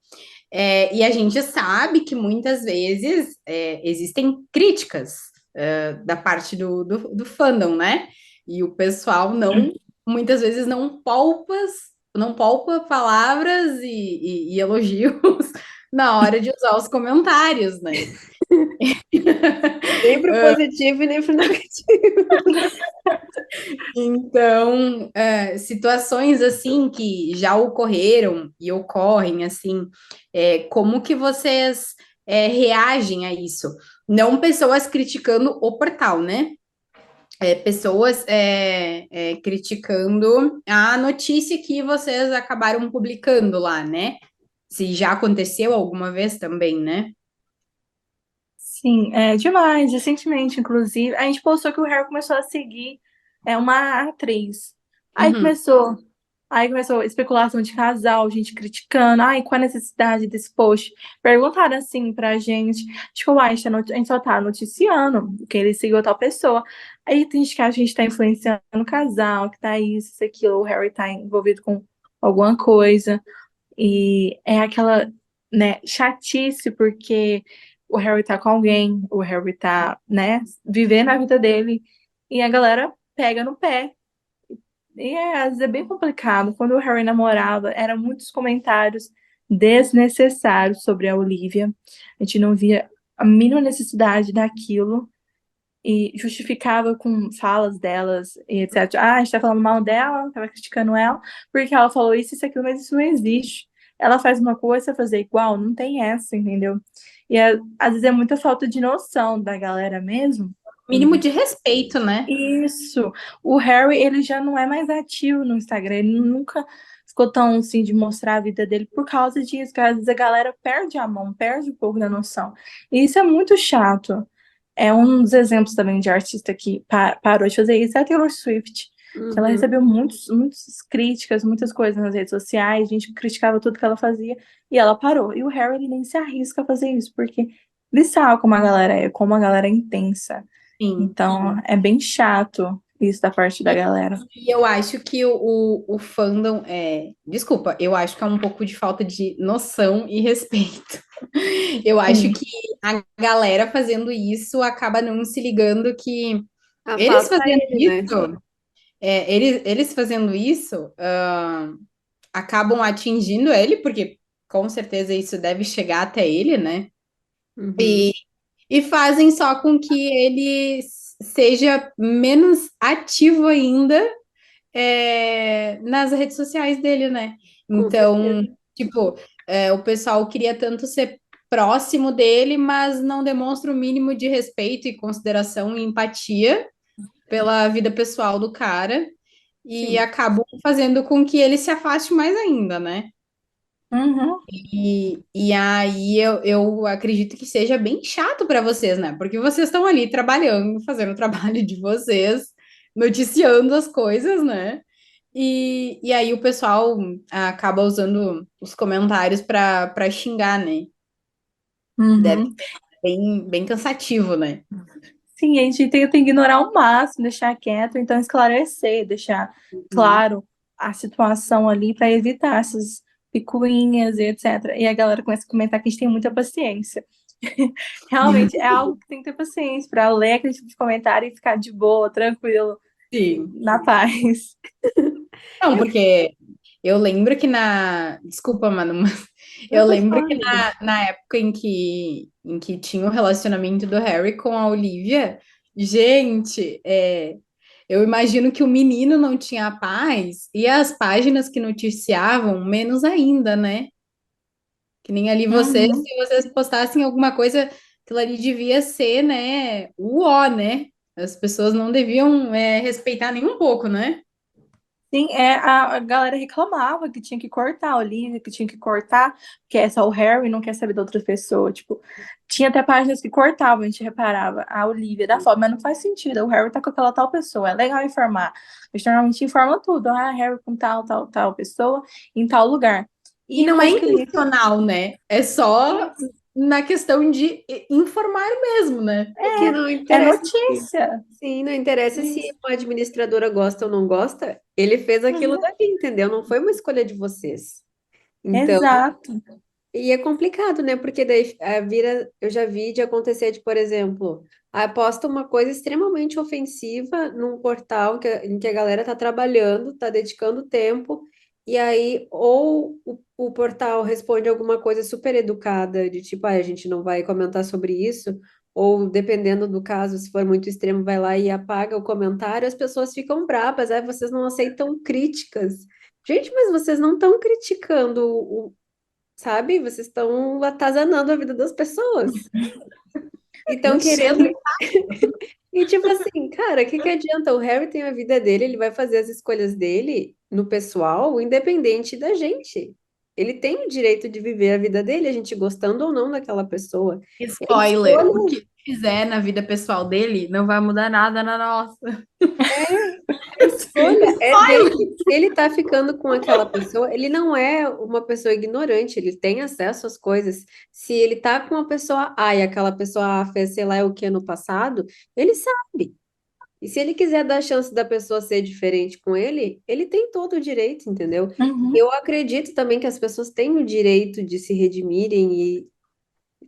E a gente sabe que muitas vezes existem críticas da parte do fandom, né? E o pessoal muitas vezes não poupa palavras e elogios na hora de usar os comentários, né? Nem pro positivo e nem pro negativo. Então, situações assim que já ocorreram e ocorrem assim, como que vocês reagem a isso? Não pessoas criticando o portal, né? Pessoas criticando a notícia que vocês acabaram publicando lá, né? Se já aconteceu alguma vez também, né? Sim, é demais. Recentemente, inclusive, a gente postou que o Harry começou a seguir uma atriz. Aí Uhum, começou, aí começou especulação de casal, gente criticando. Ai, qual a necessidade desse post? Perguntaram assim pra gente. Tipo, uai, a gente só tá noticiando que ele seguiu tal pessoa. Aí tem gente que acha que a gente tá influenciando o casal, que tá isso, aquilo, o Harry tá envolvido com alguma coisa. E é aquela, né, chatice, porque o Harry tá com alguém, o Harry tá, né, vivendo a vida dele, e a galera pega no pé. E às vezes é bem complicado. Quando o Harry namorava, eram muitos comentários desnecessários sobre a Olivia. A gente não via a mínima necessidade daquilo. E justificava com falas delas e etc. Ah, a gente tá falando mal dela, tava criticando ela, porque ela falou isso, isso, aquilo, mas isso não existe. ela faz uma coisa, você fazer igual, não tem essa, entendeu? Às vezes é muita falta de noção da galera mesmo. Mínimo de respeito, né? Isso. O Harry, ele já não é mais ativo no Instagram, ele nunca ficou tão assim de mostrar a vida dele por causa disso, que às vezes a galera perde a mão, perde um pouco da noção. E isso é muito chato. É um dos exemplos também de artista que parou de fazer isso, é a Taylor Swift, que ela Uhum. recebeu muitas críticas, muitas coisas nas redes sociais, a gente criticava tudo que ela fazia, e ela parou. E o Harry, ele nem se arrisca a fazer isso, porque ele sabe como a galera é intensa. Sim. Então, é bem chato isso da parte da galera. E eu acho que o fandom é. Desculpa, eu acho que é um pouco de falta de noção e respeito. Eu acho Sim. que a galera fazendo isso acaba não se ligando que Ah, eles falta fazendo ele, né? isso, eles fazendo isso, acabam atingindo ele, porque com certeza isso deve chegar até ele, né? Uhum. E, e fazem só com que ele seja menos ativo ainda nas redes sociais dele, né? Com Então, certeza. tipo, o pessoal queria tanto ser próximo dele, mas não demonstra o mínimo de respeito e consideração e empatia pela vida pessoal do cara e Sim. acabam fazendo com que ele se afaste mais ainda, né? Uhum. E aí eu acredito que seja bem chato para vocês, né? Porque vocês estão ali trabalhando, fazendo o trabalho de vocês, noticiando as coisas, né? E aí o pessoal acaba usando os comentários para xingar, né? Deve Uhum. ser bem cansativo, né? Sim, a gente tenta ignorar o máximo, deixar quieto, então esclarecer, deixar Uhum. claro a situação ali para evitar essas picuinhas e etc. E a galera começa a comentar que a gente tem muita paciência. Realmente é algo que tem que ter paciência para ler aquele tipo de comentário e ficar de boa, tranquilo, Sim. na paz. Não, porque eu lembro que Desculpa, mano, mas Não eu pode lembro falar, que amiga. na época em que tinha o relacionamento do Harry com a Olivia, gente, eu imagino que o menino não tinha paz e as páginas que noticiavam, menos ainda, né? Que nem ali vocês, Uhum. se vocês postassem alguma coisa, aquilo ali devia ser, né, o ó, né? As pessoas não deviam, respeitar nem um pouco, né? Sim, a galera reclamava que tinha que cortar a Olivia, que tinha que cortar, porque é só o Harry não quer saber da outra pessoa. Tipo, tinha até páginas que cortavam, a gente reparava, a Olivia da foto, mas não faz sentido. O Harry tá com aquela tal pessoa, é legal informar. A gente normalmente informa tudo, Harry com tal pessoa, em tal lugar. E E não é coisa que a gente. intencional, né? É só na questão de informar mesmo, né? É que não É interessa se, notícia. sim, não interessa se Isso. uma administradora gosta ou não gosta, ele fez aquilo Uhum. dali, entendeu? Não foi uma escolha de vocês. Então, Exato. e é complicado, né? Porque daí eu já vi de acontecer de, por exemplo, posta uma coisa extremamente ofensiva num portal em que a galera tá trabalhando, tá dedicando tempo, e aí ou o portal responde alguma coisa super educada, de tipo, a gente não vai comentar sobre isso, ou dependendo do caso, se for muito extremo, vai lá e apaga o comentário, as pessoas ficam bravas, aí vocês não aceitam críticas. Gente, mas vocês não estão criticando, sabe? Vocês estão atazanando a vida das pessoas. E estão Enchendo. querendo. E tipo assim, cara, o que que adianta? O Harry tem a vida dele, ele vai fazer as escolhas dele no pessoal, independente da gente. Ele tem o direito de viver a vida dele, a gente gostando ou não daquela pessoa. É Spoiler, o escolha. que fizer na vida pessoal dele não vai mudar nada na nossa. A escolha é dele. Spoiler! Se ele tá ficando com aquela pessoa, ele não é uma pessoa ignorante, ele tem acesso às coisas. Se ele tá com uma pessoa A e aquela pessoa A fez sei lá o que no passado, ele sabe. E se ele quiser dar a chance da pessoa ser diferente com ele tem todo o direito, entendeu? Uhum. Eu acredito também que as pessoas têm o direito de se redimirem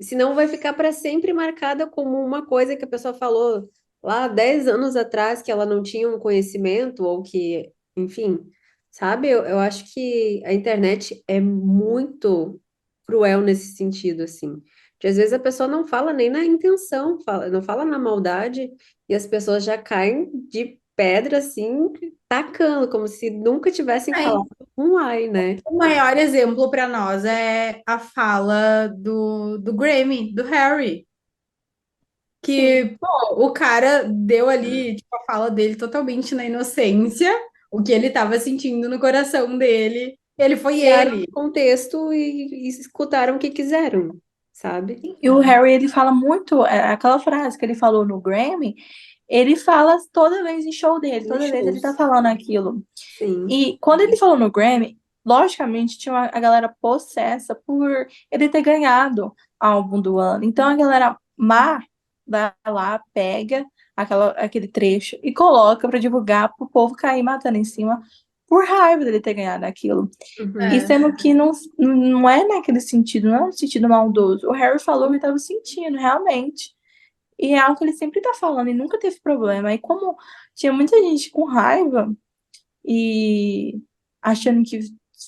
senão vai ficar para sempre marcada como uma coisa que a pessoa falou lá 10 anos atrás, que ela não tinha um conhecimento, ou que, enfim, sabe? Eu acho que a internet é muito cruel nesse sentido, assim. De às vezes a pessoa não fala nem na intenção, não fala na maldade, e as pessoas já caem de pedra, assim, tacando, como se nunca tivessem Ai, falado um ai, né? o maior exemplo para nós é a fala do Grammy, do Harry. Sim. Que, pô, o cara deu ali, tipo, a fala dele totalmente na inocência, o que ele estava sentindo no coração dele. Ele foi Criaram ele. o contexto e escutaram o que quiseram, sabe? E o Harry, ele fala muito, aquela frase que ele falou no Grammy, ele fala toda vez em show dele, Nos toda vez ele tá shows. falando aquilo. Sim. E quando ele falou no Grammy, logicamente tinha a galera possessa por ele ter ganhado álbum do ano. Então a galera má vai lá, pega aquele trecho e coloca pra divulgar pro povo cair matando em cima por raiva dele ter ganhado aquilo. E Uhum. É. sendo que não é naquele sentido, não é um sentido maldoso. O Harry falou o que estava sentindo, realmente. E é algo que ele sempre tá falando e nunca teve problema. E como tinha muita gente com raiva e achando que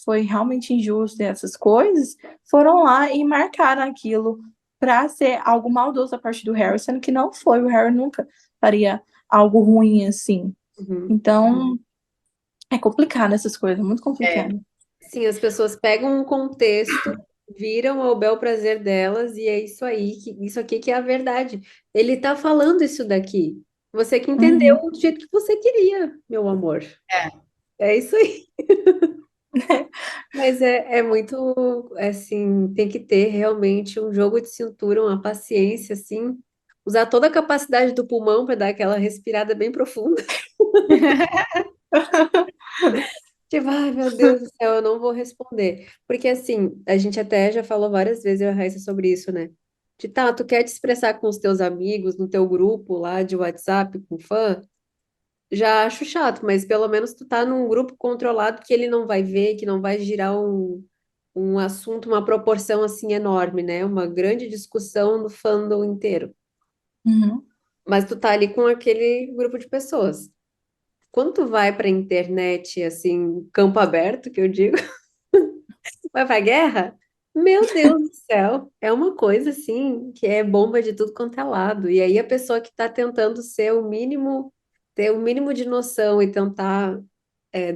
foi realmente injusto e essas coisas, foram lá e marcaram aquilo pra ser algo maldoso da parte do Harry, sendo que não foi. O Harry nunca faria algo ruim assim. Uhum. Então, é complicado essas coisas, muito É. complicado. Sim, as pessoas pegam um contexto, viram ao bel prazer delas, e é isso aí, isso aqui que é a verdade. Ele tá falando isso daqui. Você que entendeu Uhum. do jeito que você queria, meu amor. É. É isso aí. Mas é muito, assim, tem que ter realmente um jogo de cintura, uma paciência, assim, usar toda a capacidade do pulmão para dar aquela respirada bem profunda. Tipo, ai, meu Deus do céu, eu não vou responder. Porque, assim, a gente até já falou várias vezes, eu e a Raíssa, sobre isso, né? De, tá, tu quer te expressar com os teus amigos, no teu grupo lá de WhatsApp, com fã? Já acho chato, mas pelo menos tu tá num grupo controlado que ele não vai ver, que não vai girar um assunto, uma proporção assim enorme, né? Uma grande discussão no fandom inteiro. Uhum. Mas tu tá ali com aquele grupo de pessoas. Quando tu vai pra internet, assim, campo aberto, que eu digo, vai pra guerra, meu Deus do céu, é uma coisa assim que é bomba de tudo quanto é lado. E aí a pessoa que tá tentando ser o mínimo, ter o mínimo de noção e tentar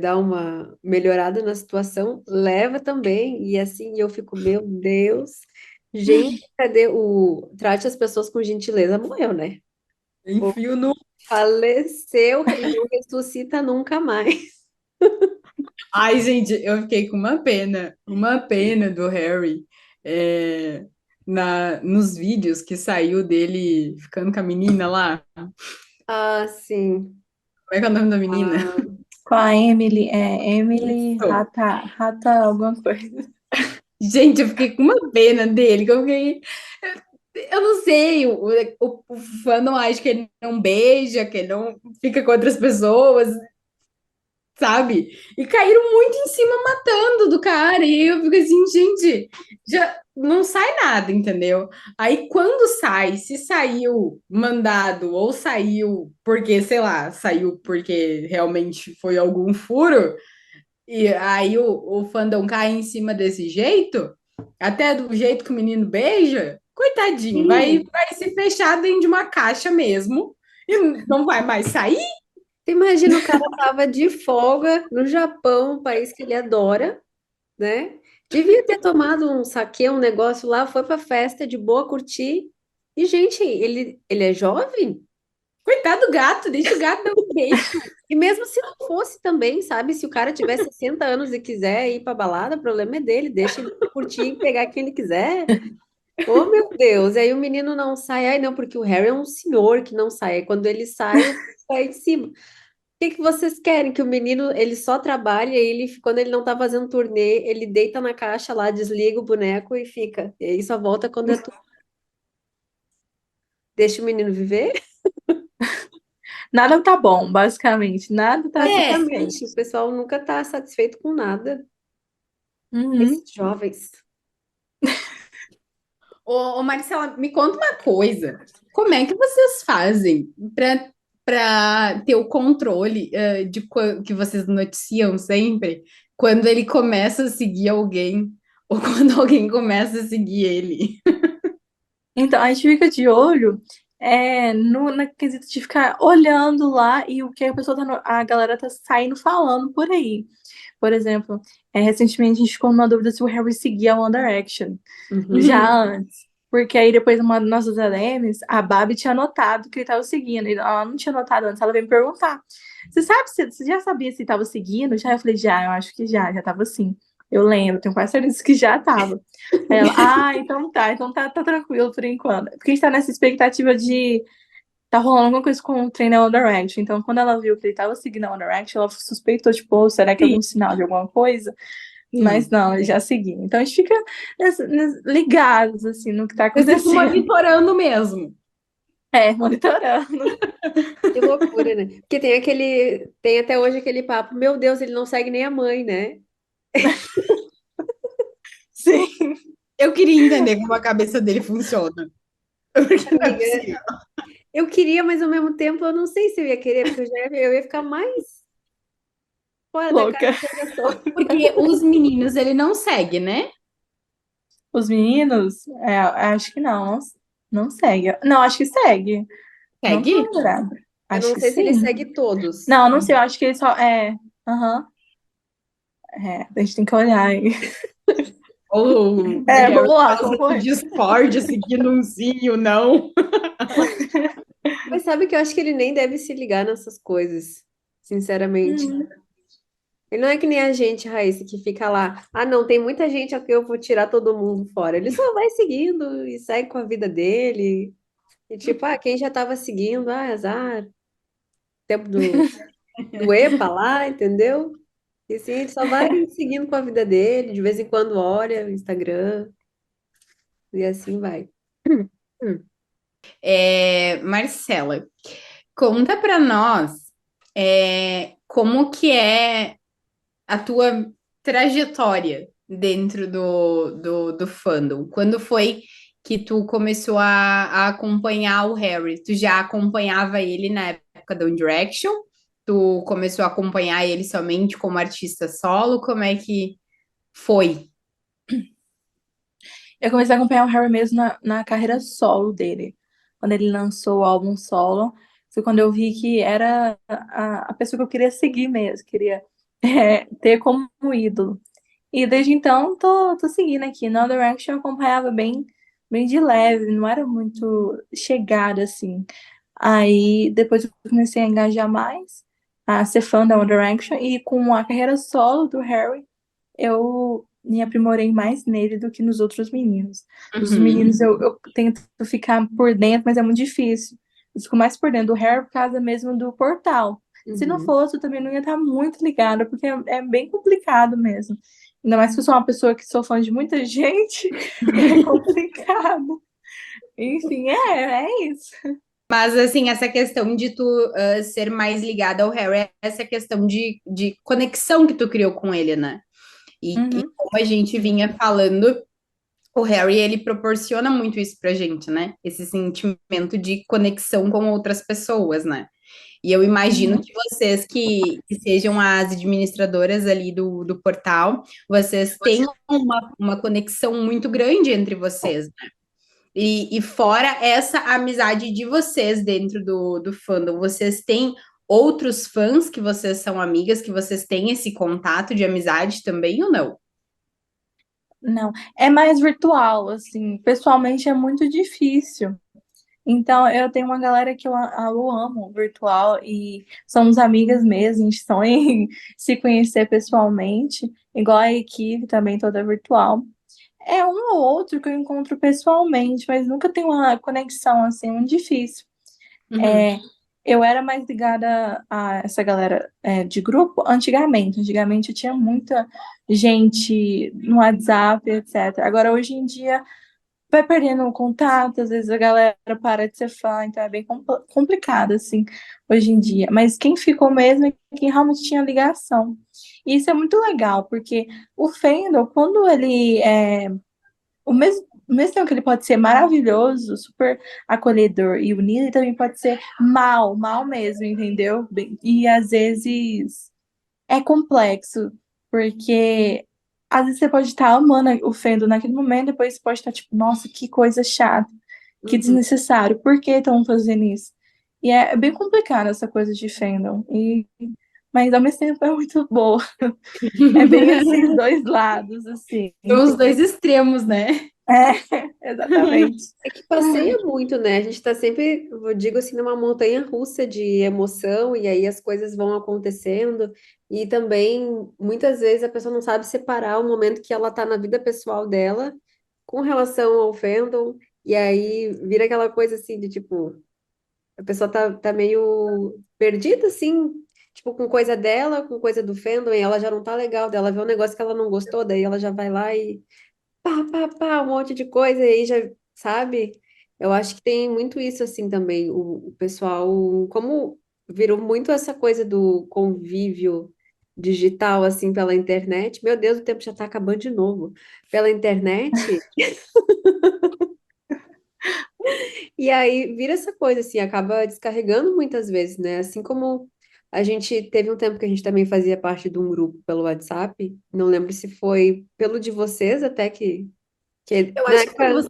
dar uma melhorada na situação, leva também. E assim eu fico, meu Deus, gente, cadê o. Trate as pessoas com gentileza. Morreu, né? Ou Enfio no. faleceu e não ressuscita nunca mais. Ai, gente, eu fiquei com uma pena do Harry nos vídeos que saiu dele ficando com a menina lá. Como Ah, sim. é que é o nome da menina? Ah, Com a Emily, Emily Isso. Rata alguma coisa. Gente, eu fiquei com uma pena dele, que eu fiquei. Eu não sei, o fandom acha que ele não beija, que ele não fica com outras pessoas, sabe? E caíram muito em cima matando do cara. E eu fico assim, gente, já não sai nada, entendeu? Aí quando sai, se saiu mandado ou saiu porque, sei lá, saiu porque realmente foi algum furo, e aí o fandom cai em cima desse jeito, até do jeito que o menino beija, coitadinho, sim. vai se fechar dentro de uma caixa mesmo e não vai mais sair. Imagina, o cara tava de folga no Japão, um país que ele adora, né? Devia ter tomado um saquê, um negócio lá, foi pra festa de boa, curtir. E, gente, ele é jovem? Coitado do gato, deixa o gato dar um beijo. E mesmo se não fosse também, sabe? Se o cara tiver 60 anos e quiser ir pra balada, o problema é dele, deixa ele curtir e pegar quem ele quiser. Oh, meu Deus. E aí o menino não sai. Ai, não, porque o Harry é um senhor que não sai. Aí quando ele sai, o sai de cima. O que que vocês querem? Que o menino, ele só trabalha e ele, quando ele não tá fazendo turnê, ele deita na caixa lá, desliga o boneco e fica. E aí só volta quando é tu. Deixa o menino viver? Nada tá bom, basicamente. Nada tá É, Basicamente, o satisfeito. pessoal nunca tá satisfeito com nada. Uhum. Esses jovens. ô Marcela, me conta uma coisa. Como é que vocês fazem para ter o controle que vocês noticiam sempre quando ele começa a seguir alguém ou quando alguém começa a seguir ele? Então, a gente fica de olho na quesito de ficar olhando lá e o que a pessoa a galera tá saindo falando por aí. Por exemplo, recentemente a gente ficou numa dúvida se o Harry seguia One Direction, Uhum. já antes. Porque aí depois, uma das nossas ADMs, a Babi tinha notado que ele tava seguindo. E ela não tinha notado antes, ela veio me perguntar. Você já sabia se tava seguindo? Já eu falei, já, eu acho que já tava sim. Eu lembro, tenho quase certeza que já tava. Aí ela, então tá tranquilo por enquanto. Porque a gente tá nessa expectativa de tá rolando alguma coisa com o treino One Direction. Então, quando ela viu que ele tava seguindo a One Direction, ela suspeitou, tipo, "Pô, será que é Sim, algum sinal de alguma coisa?" Mas sim. não, ele já seguiu. Então a gente fica ligados, assim, no que tá Vocês ficam acontecendo. monitorando mesmo. Monitorando. Que loucura, né? Porque tem até hoje aquele papo, meu Deus, ele não segue nem a mãe, né? Sim. Eu queria entender como a cabeça dele funciona. Porque não é Amiga, possível. eu queria, mas ao mesmo tempo eu não sei se eu ia querer, porque eu ia ficar mais fora da Louca. caixa que eu já sou. Porque os meninos ele não segue, né? Os meninos, acho que não. Não segue. Não, acho que segue. Não tô Segue? lembrada. Eu Acho não que sei se ele sim. segue todos. Não, não sei, eu acho que ele só. Aham. A gente tem que olhar aí. Ou o Harry Vamos lá, causa no concorre. Discord, seguindo um sim ou não. Mas sabe que eu acho que ele nem deve se ligar nessas coisas, sinceramente. Hum, Ele não é que nem a gente, Raíssa, que fica lá, ah, não, tem muita gente aqui, eu vou tirar todo mundo fora. Ele só vai seguindo e segue com a vida dele. E tipo, quem já tava seguindo, azar, tempo do EPA lá, entendeu? E assim, ele só vai seguindo com a vida dele, de vez em quando olha o Instagram, e assim vai. Marcela, conta pra nós como que é a tua trajetória dentro do fandom. Quando foi que tu começou a acompanhar o Harry? Tu já acompanhava ele na época do One Direction? Tu começou a acompanhar ele somente como artista solo? Como é que foi? Eu comecei a acompanhar o Harry mesmo na carreira solo dele. Quando ele lançou o álbum solo, foi quando eu vi que era a pessoa que eu queria seguir mesmo, queria ter como ídolo. E desde então, tô seguindo aqui. No One Direction eu acompanhava bem de leve, não era muito chegada assim. Aí depois eu comecei a engajar mais, a ser fã da One Direction, e com a carreira solo do Harry, eu me aprimorei mais nele do que nos outros meninos. Os Uhum, meninos eu tento ficar por dentro, mas é muito difícil. Eu fico mais por dentro do Harry por causa mesmo do portal. Se não Uhum. fosse, eu também não ia estar muito ligada, porque é bem complicado mesmo. Ainda mais que eu sou uma pessoa que sou fã de muita gente, é complicado. Enfim, é isso. mas, assim, essa questão de tu ser mais ligada ao Harry, essa questão de conexão que tu criou com ele, né? E Uhum. como a gente vinha falando, o Harry, ele proporciona muito isso pra gente, né? Esse sentimento de conexão com outras pessoas, né? E eu imagino Uhum. que vocês que sejam as administradoras ali do portal, vocês tenham uma conexão muito grande entre vocês. E fora essa amizade de vocês dentro do fandom, vocês têm outros fãs que vocês são amigas, que vocês têm esse contato de amizade também ou não? Não, é mais virtual, assim. Pessoalmente é muito difícil. Então, eu tenho uma galera que eu amo virtual e somos amigas mesmo, a gente sonha em se conhecer pessoalmente, igual a equipe também toda virtual. É um ou outro que eu encontro pessoalmente, mas nunca tem uma conexão assim, muito difícil. Uhum. É, eu era mais ligada a essa galera de grupo antigamente. Antigamente eu tinha muita gente no WhatsApp, etc. Agora, hoje em dia, vai perdendo o contato, às vezes a galera para de ser fã, então é bem complicado, assim, hoje em dia. Mas quem ficou mesmo é quem realmente tinha ligação. E isso é muito legal, porque o fandom, quando ele o mesmo tempo que ele pode ser maravilhoso, super acolhedor e unido, ele também pode ser mal mesmo, entendeu? E às vezes é complexo, porque às vezes você pode estar amando o fandom naquele momento, depois você pode estar tipo, nossa, que coisa chata. Que Uhum. desnecessário. Por que estão fazendo isso? E é bem complicado essa coisa de fandom. Mas ao mesmo tempo é muito boa. É bem assim, os dois lados, assim. São os dois extremos, né? É, exatamente. É que passeia muito, né? A gente tá sempre, eu digo assim, numa montanha russa de emoção, e aí as coisas vão acontecendo, e também muitas vezes a pessoa não sabe separar o momento que ela tá na vida pessoal dela com relação ao fandom, e aí vira aquela coisa assim de tipo, a pessoa tá meio perdida, assim, tipo, com coisa dela, com coisa do fandom, e ela já não tá legal, daí ela vê um negócio que ela não gostou, daí ela já vai lá e um monte de coisa, e aí já, sabe? Eu acho que tem muito isso, assim, também, o pessoal, como virou muito essa coisa do convívio digital, assim, pela internet, meu Deus, o tempo já tá acabando de novo, pela internet, e aí vira essa coisa, assim, acaba descarregando muitas vezes, né? Assim como a gente teve um tempo que a gente também fazia parte de um grupo pelo WhatsApp, não lembro se foi pelo de vocês até que Eu na acho que foi época você.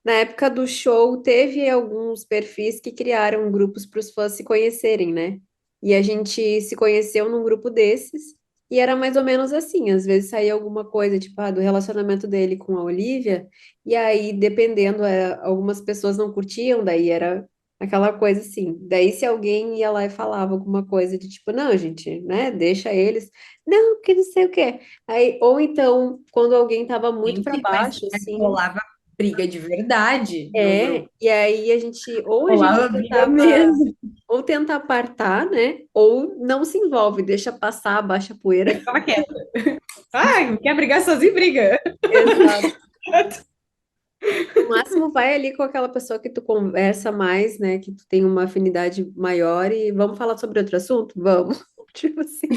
Na época do show, teve alguns perfis que criaram grupos para os fãs se conhecerem, né? E a gente se conheceu num grupo desses, e era mais ou menos assim: às vezes saía alguma coisa, tipo, do relacionamento dele com a Olivia, e aí, dependendo, algumas pessoas não curtiam, daí era aquela coisa assim. Daí, se alguém ia lá e falava alguma coisa de tipo, não, gente, né, deixa eles, não, que não sei o quê. Aí, ou então, quando alguém tava muito para Gente, mas baixo, assim. rolava briga de verdade no grupo. E aí a gente Rolava briga mesmo. ou tenta apartar, né? Ou não se envolve, deixa passar, baixa a poeira. Ficava quieta. Ah, quer brigar sozinho, briga. Exato. No máximo vai ali com aquela pessoa que tu conversa mais, né? Que tu tem uma afinidade maior e vamos falar sobre outro assunto? Vamos. Tipo assim,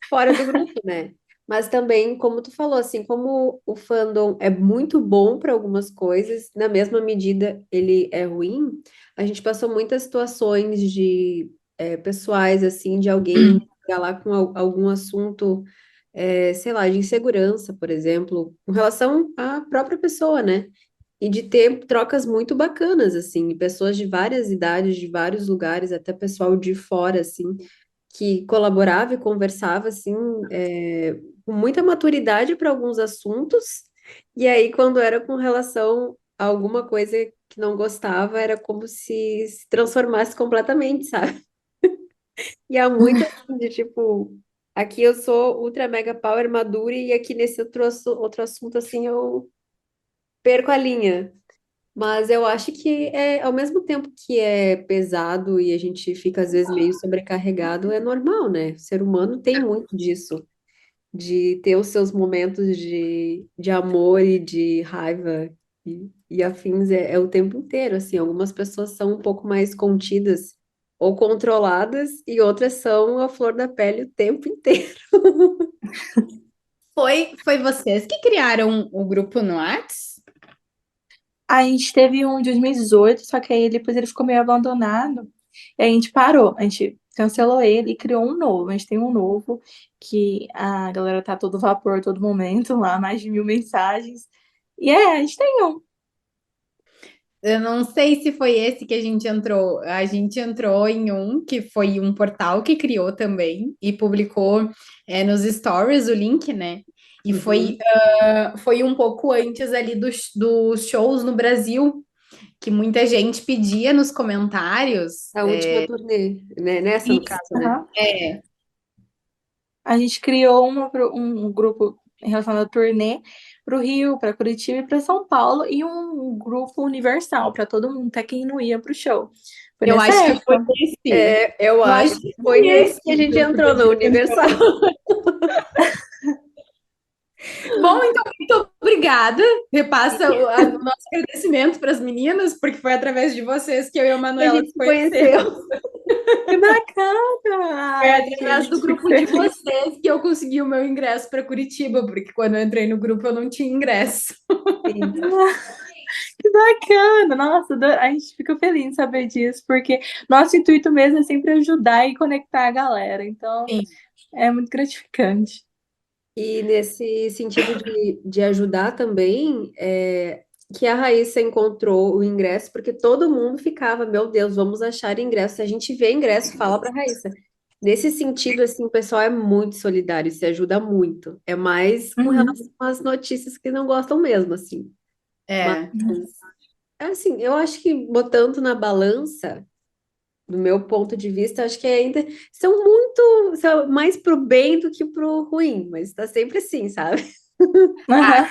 fora do grupo, né? Mas também, como tu falou, assim, como o fandom é muito bom para algumas coisas, na mesma medida ele é ruim, a gente passou muitas situações de pessoais, assim, de alguém chegar lá com algum assunto, sei lá, de insegurança, por exemplo, com relação à própria pessoa, né? E de ter trocas muito bacanas, assim, pessoas de várias idades, de vários lugares, até pessoal de fora, assim, que colaborava e conversava assim, com muita maturidade para alguns assuntos, e aí quando era com relação a alguma coisa que não gostava, era como se transformasse completamente, sabe? E há muito assim de tipo, aqui eu sou ultra mega power madura e aqui nesse outro assunto assim eu perco a linha. Mas eu acho que ao mesmo tempo que é pesado e a gente fica às vezes meio sobrecarregado, é normal, né? O ser humano tem muito disso, de ter os seus momentos de amor e de raiva e afins é o tempo inteiro, assim. Algumas pessoas são um pouco mais contidas ou controladas e outras são a flor da pele o tempo inteiro. Foi vocês que criaram o grupo no Whats? A gente teve um em 2018, só que aí depois ele ficou meio abandonado. E a gente parou, a gente cancelou ele e criou um novo. A gente tem um novo que a galera tá todo vapor todo momento lá, mais de 1.000 mensagens. E a gente tem um. Eu não sei se foi esse que a gente entrou. A gente entrou em um que foi um portal que criou também e publicou nos stories o link, né? E Uhum. foi um pouco antes ali dos shows no Brasil, que muita gente pedia nos comentários. A última turnê, né? Nessa, no Isso, caso, né? Aham. é. A gente criou um grupo relacionado à turnê para o Rio, para Curitiba e para São Paulo, e um grupo universal para todo mundo, até quem não ia pro show. Foi Eu nessa acho que foi época. esse. Eu Eu acho acho que que foi foi nesse esse que a gente grupo que entrou a na gente Universal. entrou. Bom, então, muito obrigada. Repassa o nosso agradecimento para as meninas, porque foi através de vocês que eu e a E a Manuela gente nos se conheceu. conhecemos. Que bacana! Foi Ai, através gente, do fico grupo de feliz. vocês que eu consegui o meu ingresso para Curitiba, porque quando eu entrei no grupo eu não tinha ingresso. Sim. Que bacana! Nossa, a gente fica feliz em saber disso, porque nosso intuito mesmo é sempre ajudar e conectar a galera. Então, Sim. é muito gratificante. E nesse sentido de ajudar também, que a Raíssa encontrou o ingresso, porque todo mundo ficava, meu Deus, vamos achar ingresso. Se a gente vê ingresso, fala para a Raíssa. Nesse sentido, assim, o pessoal é muito solidário, se ajuda muito. É mais com Uhum. relação às notícias que não gostam mesmo, assim. Mas, É, assim, eu acho que botando na balança, do meu ponto de vista, acho que ainda são mais pro bem do que pro ruim, mas tá sempre assim, sabe? Aham.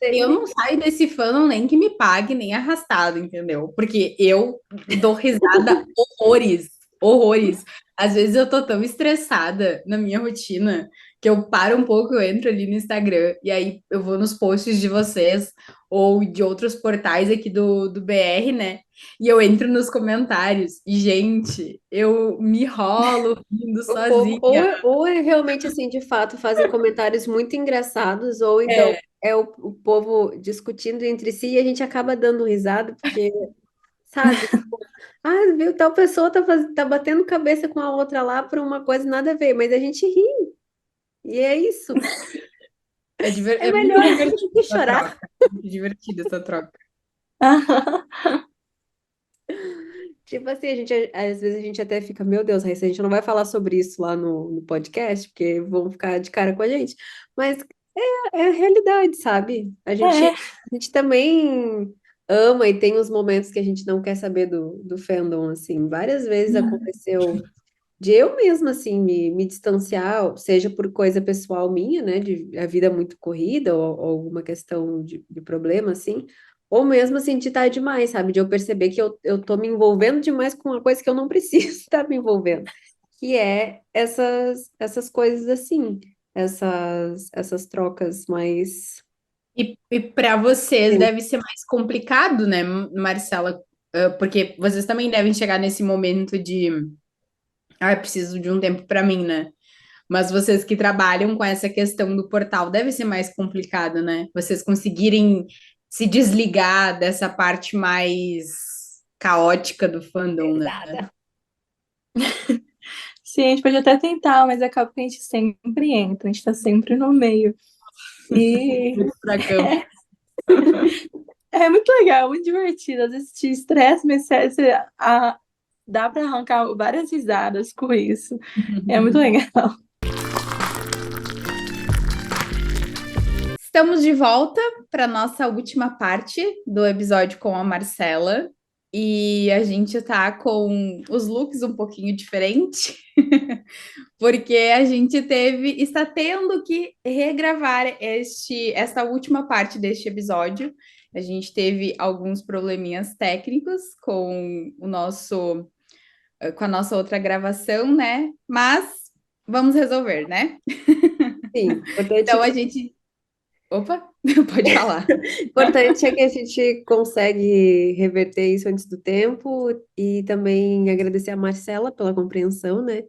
eu não saio desse fandom nem que me pague, nem arrastado, entendeu? Porque eu dou risada horrores, horrores. Às vezes eu tô tão estressada na minha rotina que eu paro um pouco, eu entro ali no Instagram e aí eu vou nos posts de vocês ou de outros portais aqui do BR, né? E eu entro nos comentários e, gente, eu me rolo rindo O povo, sozinha. ou é realmente assim, de fato, fazem comentários muito engraçados, ou então É, é o povo discutindo entre si e a gente acaba dando risada, porque, sabe? Ah, viu, tal pessoa tá batendo cabeça com a outra lá por uma coisa nada a ver, mas a gente ri, e é isso. É é muito melhor do divertido que essa chorar. troca. Muito divertida essa troca. Aham. Tipo assim, às vezes a gente até fica, meu Deus, Raíssa, a gente não vai falar sobre isso lá no podcast, porque vão ficar de cara com a gente. Mas é a realidade, sabe? É. A gente também ama e tem os momentos que a gente não quer saber do fandom, assim. Várias vezes aconteceu de eu mesma, assim, me distanciar, seja por coisa pessoal minha, né, de a vida muito corrida ou alguma questão de problema, assim, ou mesmo, assim, de estar demais, sabe? De eu perceber que eu tô me envolvendo demais com uma coisa que eu não preciso estar me envolvendo, que é essas coisas assim, essas trocas mais... E para vocês deve ser mais complicado, né, Marcela? Porque vocês também devem chegar nesse momento de, ah, preciso de um tempo para mim, né? Mas vocês que trabalham com essa questão do portal, deve ser mais complicado, né? Vocês conseguirem se desligar dessa parte mais caótica do fandom, né? Pesada. Sim, a gente pode até tentar, mas acaba que a gente sempre entra, a gente tá sempre no meio. E Muito furacão. é muito legal, muito divertido. Às vezes te estressa, mas dá pra arrancar várias risadas com isso. É muito legal. Estamos de volta para nossa última parte do episódio com a Marcela. E a gente tá com os looks um pouquinho diferente, porque a gente está tendo que regravar esta última parte deste episódio. A gente teve alguns probleminhas técnicos com a nossa outra gravação, né? Mas vamos resolver, né? Sim, Então a gente. Opa, pode falar. importante é que a gente consegue reverter isso antes do tempo e também agradecer a Marcela pela compreensão, né?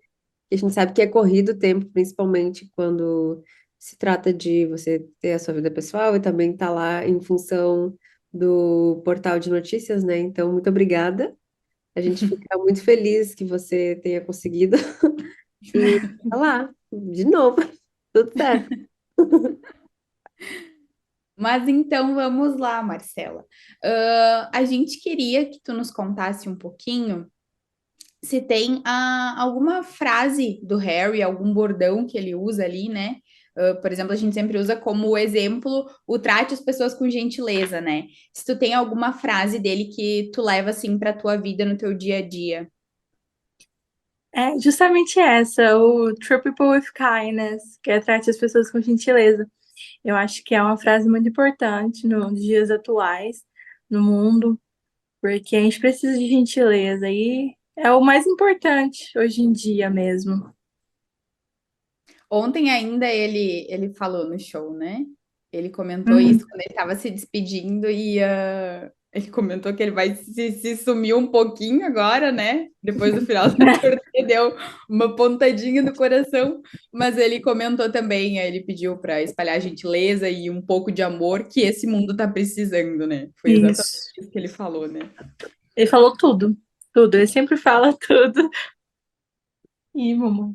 A gente sabe que é corrido o tempo, principalmente quando se trata de você ter a sua vida pessoal e também estar lá em função do portal de notícias, né? Então, muito obrigada. A gente fica muito feliz que você tenha conseguido. E tá lá, de novo, tudo certo. Mas então vamos lá, Marcela. A gente queria que tu nos contasse um pouquinho se tem alguma frase do Harry, algum bordão que ele usa ali, né? Por exemplo, a gente sempre usa como exemplo o trate as pessoas com gentileza, né? Se tu tem alguma frase dele que tu leva assim para tua vida no teu dia a dia. É justamente essa, o Treat People with Kindness, que é trate as pessoas com gentileza. Eu acho que é uma frase muito importante nos dias atuais, no mundo, porque a gente precisa de gentileza e é o mais importante hoje em dia mesmo. Ontem ainda ele falou no show, né? Ele comentou Uhum. isso quando ele estava se despedindo e ele comentou que ele vai se sumir um pouquinho agora, né? Depois do final da turnê, deu uma pontadinha no coração, mas ele comentou também, ele pediu para espalhar gentileza e um pouco de amor que esse mundo tá precisando, né? Foi exatamente Isso. isso que ele falou, né? Ele falou tudo, tudo. Ele sempre fala tudo. E, mamãe.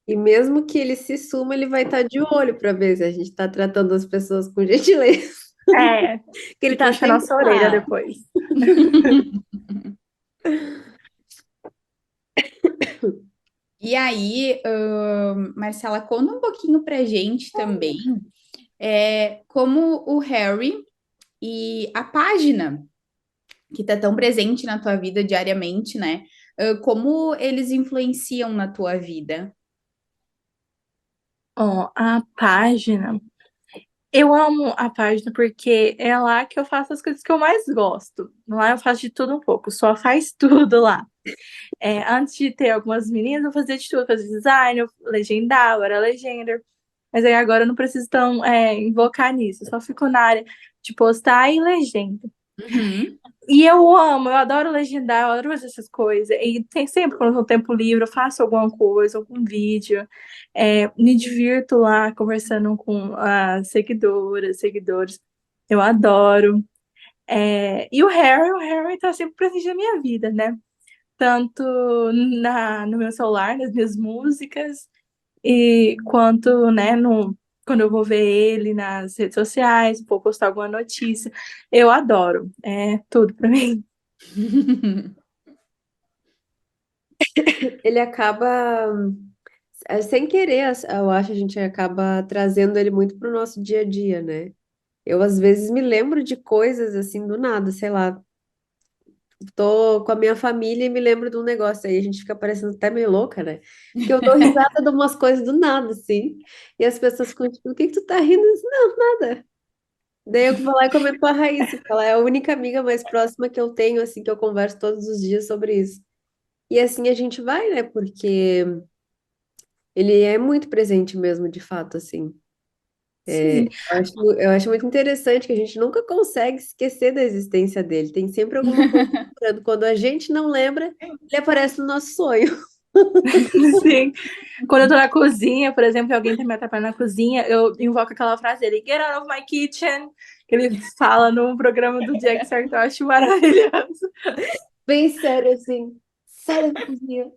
E mesmo que ele se suma, ele vai estar de olho para ver se a gente está tratando as pessoas com gentileza. É, Que ele e tá puxa a sempre nossa orelha lá. depois. E aí, Marcela, conta um pouquinho pra gente também, como o Harry e a página que tá tão presente na tua vida diariamente, né? Como eles influenciam na tua vida? Ó, a página. Eu amo a página porque é lá que eu faço as coisas que eu mais gosto. Lá eu faço de tudo um pouco, só faz tudo lá. Antes de ter algumas meninas, eu fazia de tudo, fazia design, eu legendava, era legender. Mas aí agora eu não preciso tão invocar nisso, eu só fico na área de postar e legenda. Uhum. E eu amo, eu adoro legendar, eu adoro fazer essas coisas. E tem sempre, quando eu tenho tempo livre, eu faço alguma coisa, algum vídeo. Me divirto lá conversando com as seguidoras, seguidores. Eu adoro. E o Harry tá sempre presente na minha vida, né? Tanto no meu celular, nas minhas músicas, e quanto, né, quando eu vou ver ele nas redes sociais, vou postar alguma notícia. Eu adoro. É tudo pra mim. Ele acaba, sem querer, eu acho, a gente acaba trazendo ele muito pro nosso dia a dia, né? Eu, às vezes, me lembro de coisas assim do nada, sei lá. Tô com a minha família e me lembro de um negócio aí, a gente fica parecendo até meio louca, né? Porque eu dou risada de umas coisas do nada, assim. E as pessoas ficam tipo, o que que tu tá rindo? Eu disse, não, nada. Daí eu vou lá e comento com a Raíssa, que ela é a única amiga mais próxima que eu tenho, assim, que eu converso todos os dias sobre isso. E assim a gente vai, né? Porque ele é muito presente mesmo, de fato, assim. Sim. Eu acho muito interessante que a gente nunca consegue esquecer da existência dele. Tem sempre alguma coisa lembrando. Quando a gente não lembra, ele aparece no nosso sonho. Sim. Quando eu tô na cozinha, por exemplo, e alguém tá me atrapalhando na cozinha, eu invoco aquela frase dele, Get out of my kitchen, que ele fala no programa do Jack Certo, eu acho maravilhoso. Bem sério, assim. Sai da cozinha.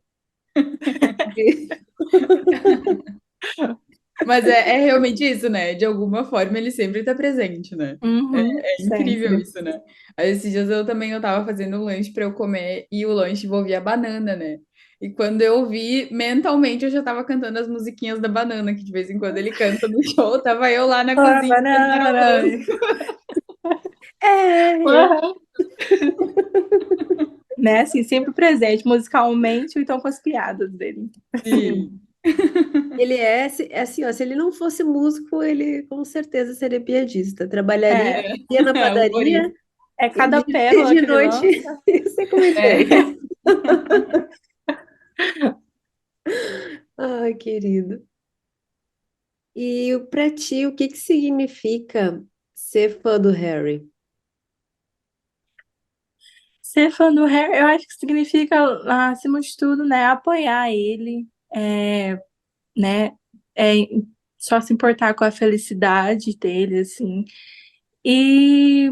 Mas é realmente isso, né? De alguma forma ele sempre tá presente, né? Uhum, É incrível sempre. isso, né? Aí esses dias eu tava fazendo um lanche para eu comer e o lanche envolvia banana, né? E quando eu vi, mentalmente eu já tava cantando as musiquinhas da banana, que de vez em quando ele canta no show, tava eu lá na Ora, cozinha banana. cantarolando. É, Uhum. Né, assim, sempre presente, musicalmente, ou então com as piadas dele. Sim. ele é assim, ó, se ele não fosse músico, ele com certeza seria piadista. Trabalharia É, de dia na É, padaria sim. É e cada de, pérola de que ele noite lança. eu sei como é que é. É. Ai, querido. E pra ti, o que que significa ser fã do Harry? Ser fã do Harry, eu acho que significa, acima de tudo, né, apoiar ele, né, é, só se importar com a felicidade dele, assim. E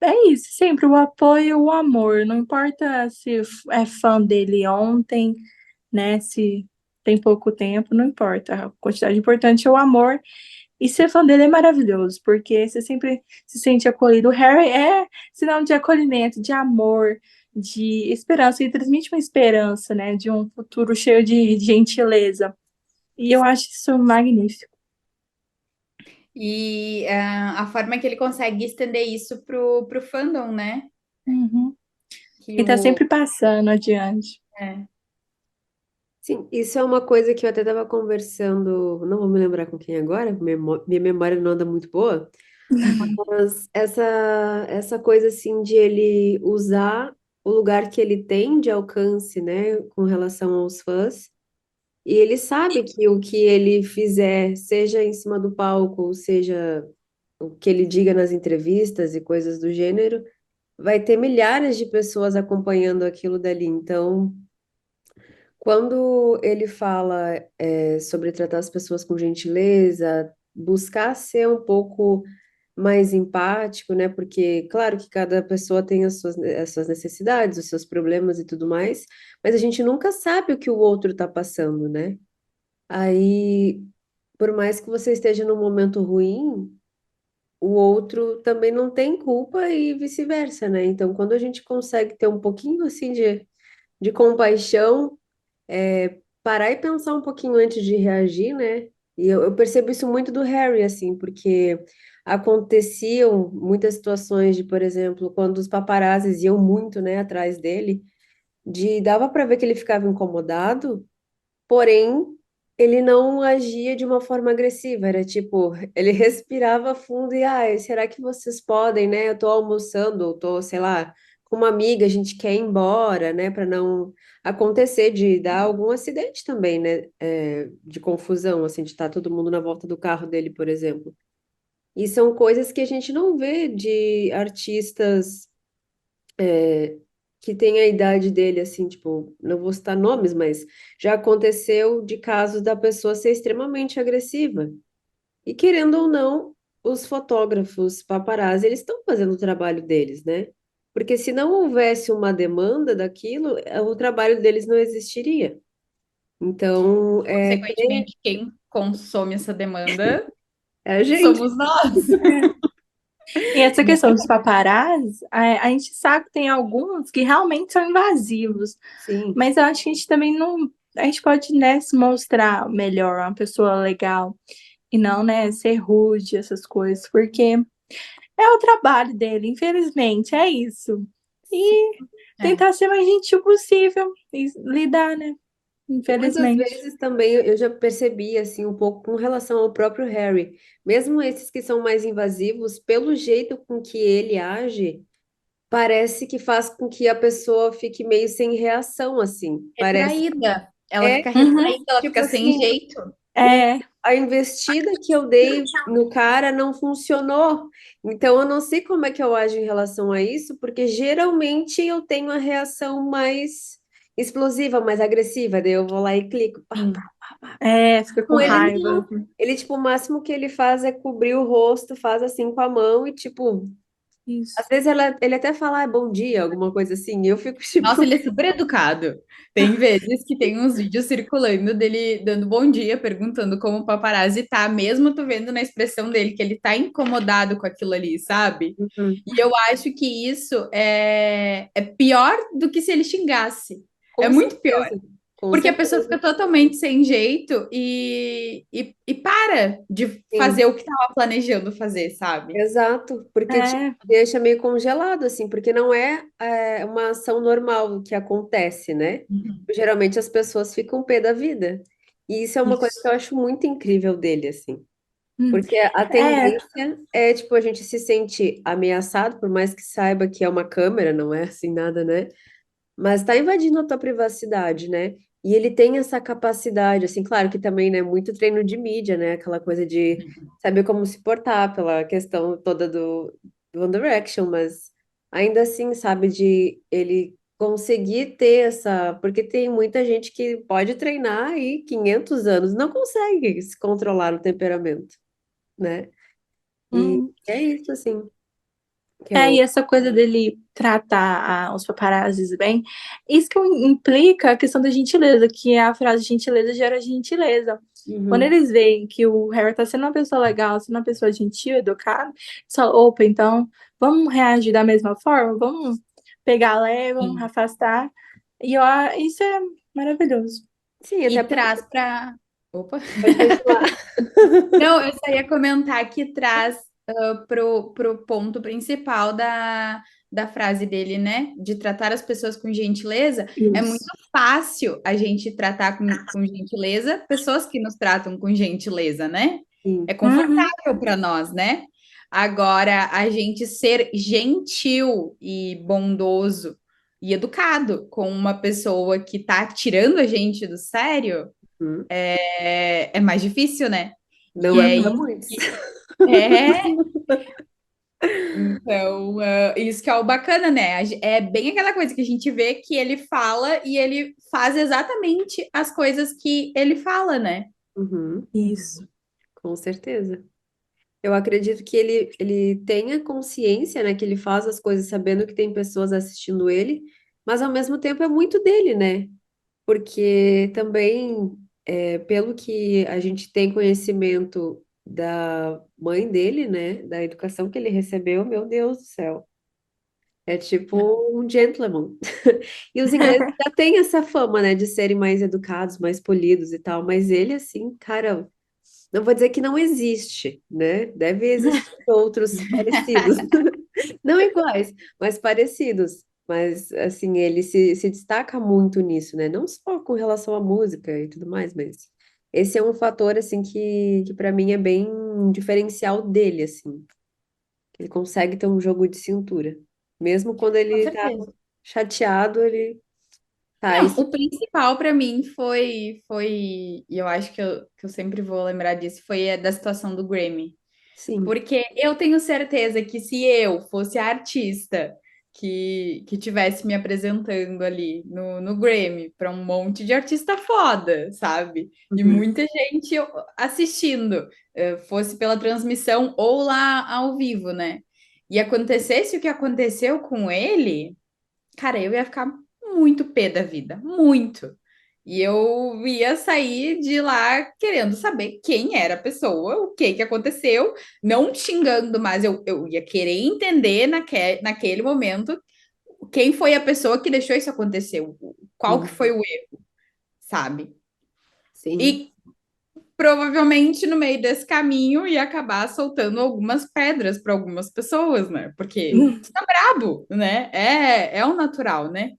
é isso, sempre o apoio e o amor. Não importa se é fã dele ontem, né, se tem pouco tempo, não importa. A quantidade importante é o amor. E ser fã dele é maravilhoso, porque você sempre se sente acolhido. O Harry é sinal de acolhimento, de amor, de esperança. Ele transmite uma esperança, né? De um futuro cheio de gentileza. E eu acho isso magnífico. E a forma que ele consegue estender isso pro fandom, né? Uhum. Que E tá o sempre passando adiante. É. Sim, isso é uma coisa que eu até estava conversando, não vou me lembrar com quem agora, minha memória não anda muito boa, mas essa coisa assim de ele usar o lugar que ele tem de alcance, né, com relação aos fãs, e ele sabe que o que ele fizer, seja em cima do palco, ou seja o que ele diga nas entrevistas e coisas do gênero, vai ter milhares de pessoas acompanhando aquilo dali. Então, quando ele fala sobre tratar as pessoas com gentileza, buscar ser um pouco mais empático, né? Porque, claro que cada pessoa tem as suas necessidades, os seus problemas e tudo mais, mas a gente nunca sabe o que o outro está passando, né? Aí, por mais que você esteja num momento ruim, o outro também não tem culpa e vice-versa, né? Então, quando a gente consegue ter um pouquinho assim de compaixão, parar e pensar um pouquinho antes de reagir, né? E eu percebo isso muito do Harry, assim, porque aconteciam muitas situações de, por exemplo, quando os paparazzis iam muito, né, atrás dele, de dava para ver que ele ficava incomodado, porém ele não agia de uma forma agressiva, era tipo, ele respirava fundo e, será que vocês podem, né? Eu tô almoçando, eu tô, sei lá, com uma amiga, a gente quer ir embora, né, para não acontecer de dar algum acidente também, né, de confusão, assim, de estar todo mundo na volta do carro dele, por exemplo. E são coisas que a gente não vê de artistas que têm a idade dele, assim, tipo, não vou citar nomes, mas já aconteceu de casos da pessoa ser extremamente agressiva. E querendo ou não, os fotógrafos paparazzi, eles estão fazendo o trabalho deles, né? Porque se não houvesse uma demanda daquilo, o trabalho deles não existiria. Então, Consequentemente, quem consome essa demanda é a gente. somos nós. E essa questão dos paparazzi, a gente sabe que tem alguns que realmente são invasivos, Sim, mas eu acho que a gente também não. A gente pode, né, se mostrar melhor, uma pessoa legal, e não, né, ser rude, essas coisas, porque é o trabalho dele, infelizmente, é isso. sim. E É. tentar ser mais gentil possível e lidar, né, E muitas infelizmente. vezes também eu já percebi assim um pouco com relação ao próprio Harry, mesmo esses que são mais invasivos, pelo jeito com que ele age, parece que faz com que a pessoa fique meio sem reação assim. Parece Retraída. Ela é fica Uhum, retraída, ela tipo fica sem assim, jeito. é, a investida que eu dei no cara não funcionou. Então eu não sei como é que eu ajo em relação a isso, porque geralmente eu tenho a reação mais explosiva, mais agressiva, daí eu vou lá e clico. Pá, Sim. fica com com ele, raiva. não. Ele, tipo, o máximo que ele faz é cobrir o rosto, faz assim com a mão e, tipo, às Isso. vezes ele até fala, bom dia, alguma coisa assim. E eu fico, Nossa, tipo, ele é super educado. Tem vezes que tem uns vídeos circulando dele dando bom dia, perguntando como o paparazzi tá, mesmo tu vendo na expressão dele que ele tá incomodado com aquilo ali, sabe? uhum, E eu acho que isso é pior do que se ele xingasse. É com muito pior. certeza, com Porque a pessoa certeza. fica totalmente sem jeito e para de Sim, fazer o que estava planejando fazer, sabe? exato. Porque te É, deixa meio congelado, assim, porque não é uma ação normal que acontece, né? Uhum. Geralmente as pessoas ficam pé da vida. E isso é uma coisa que isso. eu acho muito incrível dele, assim. Hum. Porque a É, tendência é, tipo, a gente se sente ameaçado, por mais que saiba que é uma câmera, não é assim nada, né? Mas tá invadindo a tua privacidade, né? E ele tem essa capacidade, assim, claro que também, né, muito treino de mídia, né? Aquela coisa de saber como se portar pela questão toda do One Direction, mas ainda assim, sabe, de ele conseguir ter essa... Porque tem muita gente que pode treinar aí 500 anos, não consegue se controlar no temperamento, né? E hum. é isso, assim, que E eu. essa coisa dele tratar os paparazzis bem, isso que implica a questão da gentileza, que a frase gentileza gera gentileza. Quando Uhum, eles veem que o Harry tá sendo uma pessoa legal, sendo uma pessoa gentil, educada, eles falam, opa, então vamos reagir da mesma forma? Vamos pegar leve, vamos Sim. afastar. Isso é maravilhoso. sim, E até porque. traz para. Opa! Pode continuar. Não, eu só ia comentar que traz pro ponto principal da frase dele, né? De tratar as pessoas com gentileza. É muito Isso. fácil a gente tratar com gentileza pessoas que nos tratam com gentileza, né? É Sim. Uhum. confortável para nós, né? Agora, a gente ser gentil e bondoso e educado com uma pessoa que tá tirando a gente do sério Uhum. é mais difícil, né? E Não é é para isso muitos. que é, então, isso que é o bacana, né? É bem aquela coisa que a gente vê que ele fala e ele faz exatamente as coisas que ele fala, né? Uhum. Isso. Com certeza. Eu acredito que ele tenha consciência, né, que ele faz as coisas sabendo que tem pessoas assistindo ele, mas ao mesmo tempo é muito dele, né? Porque também, pelo que a gente tem conhecimento da mãe dele, né? Da educação que ele recebeu, meu Deus do céu. É tipo um gentleman. E os ingleses já têm essa fama, né, de serem mais educados, mais polidos e tal, mas ele, assim, cara, não vou dizer que não existe, né? Deve existir outros parecidos. Não iguais, mas parecidos. Mas, assim, ele se destaca muito nisso, né? Não só com relação à música e tudo mais, mas esse é um fator, assim, que para mim é bem diferencial dele, assim. Ele consegue ter um jogo de cintura. Mesmo quando Com ele tá certeza. chateado, ele tá. Não, o principal para mim e eu acho que eu sempre vou lembrar disso, foi a da situação do Grammy. Sim. Porque eu tenho certeza que se eu fosse a artista que tivesse me apresentando ali no Grammy para um monte de artista foda, sabe? E Uhum. muita gente assistindo, fosse pela transmissão ou lá ao vivo, né? E acontecesse o que aconteceu com ele, cara, eu ia ficar muito pé da vida, muito. E eu ia sair de lá querendo saber quem era a pessoa, o que que aconteceu, não xingando, mas eu ia querer entender naquele momento quem foi a pessoa que deixou isso acontecer, qual que Uhum. foi o erro, sabe? Sim. E provavelmente no meio desse caminho ia acabar soltando algumas pedras para algumas pessoas, né? Porque tá brabo, né? É o natural, né?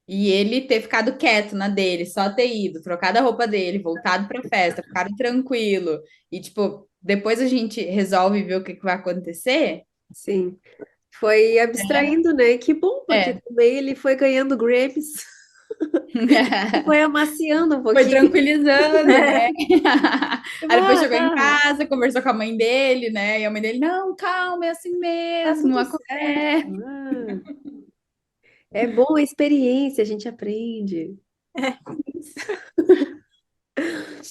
E ele ter ficado quieto na dele, só ter ido, trocado a roupa dele, voltado pra festa, ficado tranquilo. E, tipo, depois a gente resolve ver o que que vai acontecer. Sim. Foi abstraindo, né? Que bom, porque É. também ele foi ganhando Grammys e foi amaciando um Foi pouquinho. tranquilizando, né? Aí depois Ah, chegou em tá, casa, conversou com a mãe dele, né? E a mãe dele, não, calma, é assim tá mesmo, tudo certo. acontece. Ah, é bom a experiência, a gente aprende.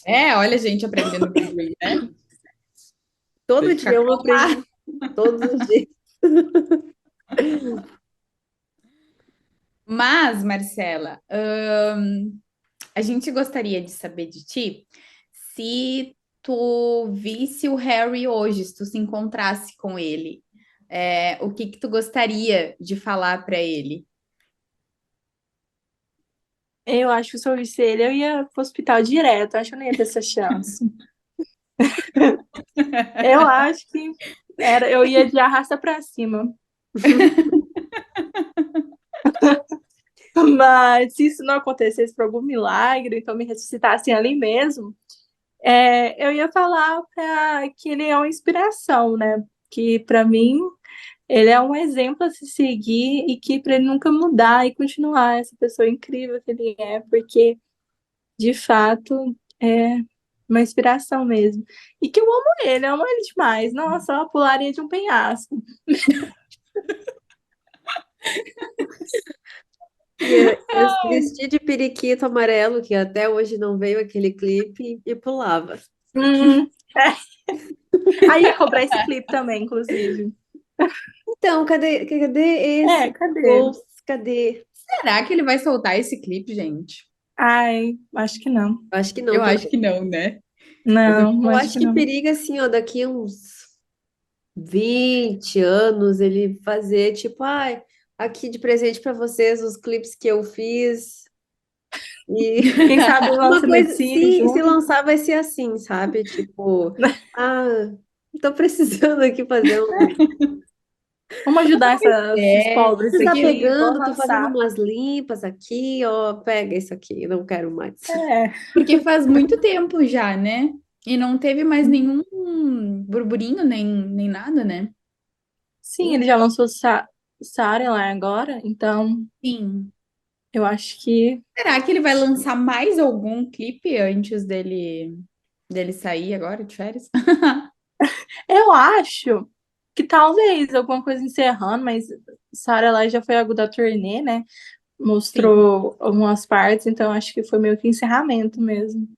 É, olha a gente aprendendo com o Glee, né? Tem Todo que ficar dia eu aprendi, todos os dias. Mas, Marcela, a gente gostaria de saber de ti se tu visse o Harry hoje, se tu se encontrasse com ele, o que que tu gostaria de falar para ele? Eu acho que se eu visse ele, eu ia pro hospital direto. Acho que eu não ia ter essa chance. Eu acho que eu ia de arrasta pra cima. Mas se isso não acontecesse por algum milagre, então me ressuscitassem ali mesmo, eu ia falar que ele é uma inspiração, né? Que para mim ele é um exemplo a se seguir e que para ele nunca mudar e continuar essa pessoa incrível que ele é, porque de fato é uma inspiração mesmo. E que eu amo ele demais. Nossa, eu pularia de um penhasco. Eu se vestir de periquito amarelo, que até hoje não veio aquele clipe, e pulava. Hum, Aí ia cobrar esse clipe também, inclusive. Então, cadê esse? Cadê? Ghost, cadê? Será que ele vai soltar esse clipe, gente? Ai, acho que não. Acho que não Eu acho também. que não, né? Eu também Não, Eu acho acho que que não. periga, assim, ó, daqui a uns 20 anos, ele fazer, tipo, ai, aqui de presente para vocês os clipes que eu fiz. E Quem sabe uma lança coisa, Medicine se junto. lançar vai ser assim, sabe? Tipo, ah, tô precisando aqui fazer um. Vamos ajudar esses É, pobres Está aqui. pegando, Vamos tô fazendo lançar. umas limpas aqui, ó, pega isso aqui, não quero mais. É. porque faz muito tempo já, né? E não teve mais nenhum burburinho, nem nada, né? Sim, ele já lançou Sarah lá agora, então Sim. eu acho que. Será que ele vai lançar mais algum clipe antes dele sair agora de férias? Eu acho que talvez alguma coisa encerrando, mas Sarah lá já foi algo da turnê, né? Sim. Mostrou algumas partes, então acho que foi meio que encerramento mesmo.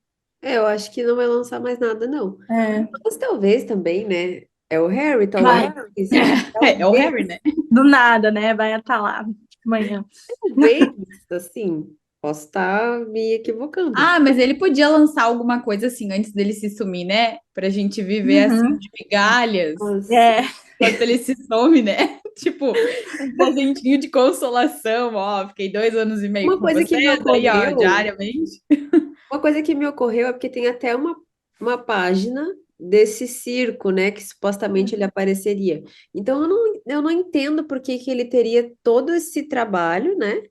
É, eu acho que não vai lançar mais nada, não. É. Mas talvez também, né? É o Harry, Vai. talvez. É o Talvez, Harry, né? Do nada, né? Vai estar lá amanhã. talvez, assim. Posso estar me equivocando. Ah, mas ele podia lançar alguma coisa assim antes dele se sumir, né? Pra gente viver assim Uhum. de migalhas, Mas É, enquanto ele se some, né? Tipo, um presentinho de consolação, ó, fiquei 2 anos e meio uma com coisa que me vocês aí, ó, ocorreu, diariamente. uma coisa que me ocorreu é porque tem até uma página desse circo, né, que supostamente ele apareceria. Então eu não entendo por que que ele teria todo esse trabalho, né,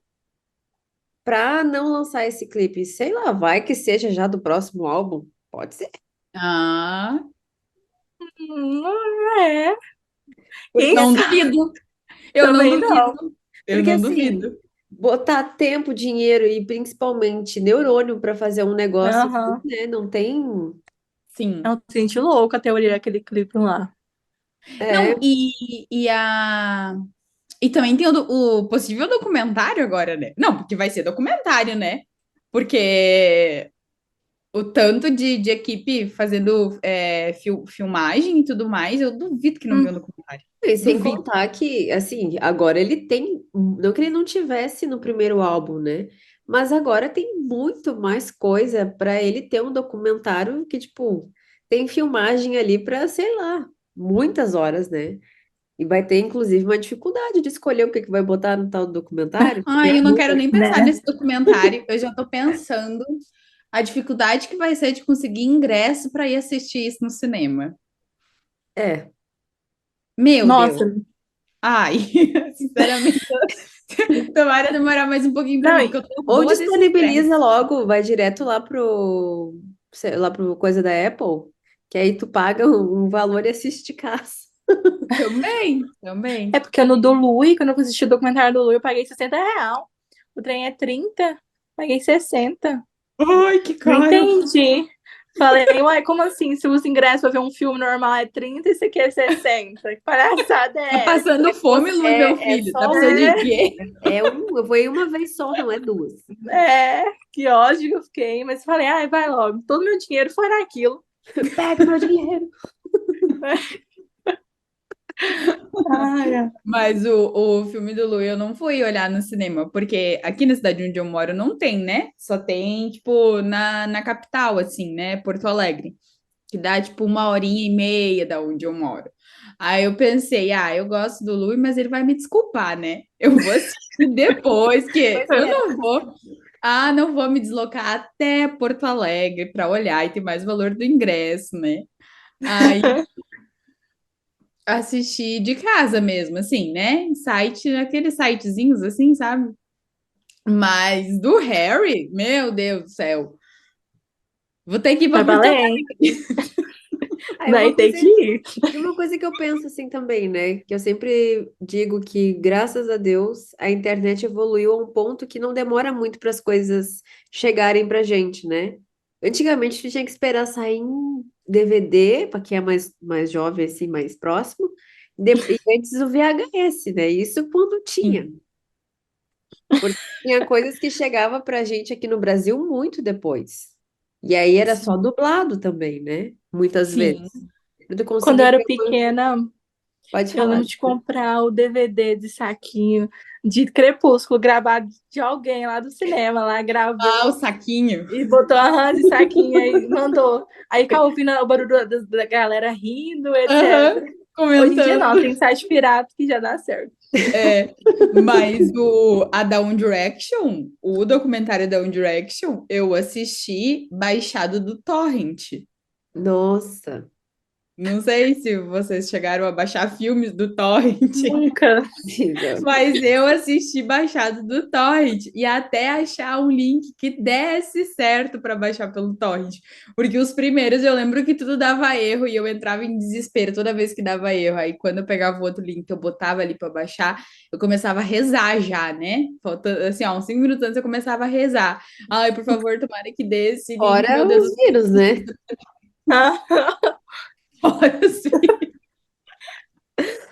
para não lançar esse clipe. Sei lá, vai que seja já do próximo álbum. Pode ser. Ah, não é. Porque Quem não sabe duvido. Eu não também não. duvido. Eu Porque não assim, duvido. botar tempo, dinheiro e principalmente neurônio para fazer um negócio assim, Aham. né? Não tem. É Sim. um gente louco a teoria daquele clipe lá. É, Não, e também tem o possível documentário agora, né? Não, porque vai ser documentário, né? Porque o tanto de equipe fazendo filmagem e tudo mais, eu duvido que não Hum, venha um documentário. e sem Duvido. contar que, assim, agora ele tem. Não que ele não tivesse no primeiro álbum, né? Mas agora tem muito mais coisa para ele ter um documentário que, tipo, tem filmagem ali para, sei lá, muitas horas, né? E vai ter, inclusive, uma dificuldade de escolher o que que vai botar no tal do documentário. Ai, eu não quero nem pensar né? nesse documentário. Eu já tô pensando a dificuldade que vai ser de conseguir ingresso para ir assistir isso no cinema. É, Meu Nossa, Deus. Ai, sinceramente, tomara demorar mais um pouquinho para não, mim, porque eu tô ou boa desse disponibiliza estresse. logo, vai direto lá pro, sei lá, pro coisa da Apple, que aí tu paga um valor e assiste de casa. Também, é também. porque no do Lui, quando eu fui assistir o documentário do Lui, eu paguei R$ 60. O trem é 30, paguei 60. Ai, que Não caro. entendi. Falei, uai, como assim? Se os ingressos pra ver um filme normal é 30 e você quer 60? Que palhaçada Tá é essa? passando fome, Lu, meu É filho. Tá só precisando de um, quê? eu vou ir uma vez só, não é duas. Que ódio que eu fiquei. Mas falei, ai, vai logo. Todo meu dinheiro foi naquilo. Pega meu dinheiro. Ai, ai. Mas o filme do Lu eu não fui olhar no cinema, porque aqui na cidade onde eu moro não tem, né? Só tem, tipo, na capital, assim, né? Porto Alegre, que dá, tipo, 1h30 da onde eu moro. Aí eu pensei, eu gosto do Lu, mas ele vai me desculpar, né? Eu vou assistir depois, que Pois eu é. não vou. Ah, não vou me deslocar até Porto Alegre para olhar e ter mais valor do ingresso, né? Aí assisti de casa mesmo, assim, né? Em site, aqueles sitezinhos assim, sabe? Mas do Harry, meu Deus do céu. Vou ter que ir para Vai Porto Alegre. além. Aí Daí tem que ir. uma coisa que eu penso assim também, né? Que eu sempre digo que, graças a Deus, a internet evoluiu a um ponto que não demora muito para as coisas chegarem pra gente, né? Antigamente tu tinha que esperar sair em DVD, para quem é mais jovem, assim, mais próximo, e antes o VHS, né? Isso quando tinha. Sim, Porque tinha coisas que chegavam pra gente aqui no Brasil muito depois. E aí era só sim, dublado também, né? Muitas sim. vezes. Tu Quando eu conseguia era ver pequena, Pode eu falar. lembro de comprar o DVD de saquinho de Crepúsculo gravado de alguém lá do cinema, lá Ah, o gravou saquinho. e botou a de saquinho aí, mandou. Aí ficava ouvindo o barulho da galera rindo, Aham, etc. Hoje em dia não, comentando. tem site pirata que já dá certo. É, mas a da One Direction, o documentário da One Direction, eu assisti baixado do Torrent. Nossa. Não sei se vocês chegaram a baixar filmes do Torrent. Nunca. Não. Mas eu assisti baixado do Torrent e até achar um link que desse certo para baixar pelo Torrent. Porque os primeiros eu lembro que tudo dava erro e eu entrava em desespero toda vez que dava erro. Aí quando eu pegava o outro link que eu botava ali para baixar, eu começava a rezar já, né? Faltando assim, ó, uns 5 minutos antes eu começava a rezar. Ai, por favor, tomara que dê esse link, meu Fora Deus, os vírus, né? assim.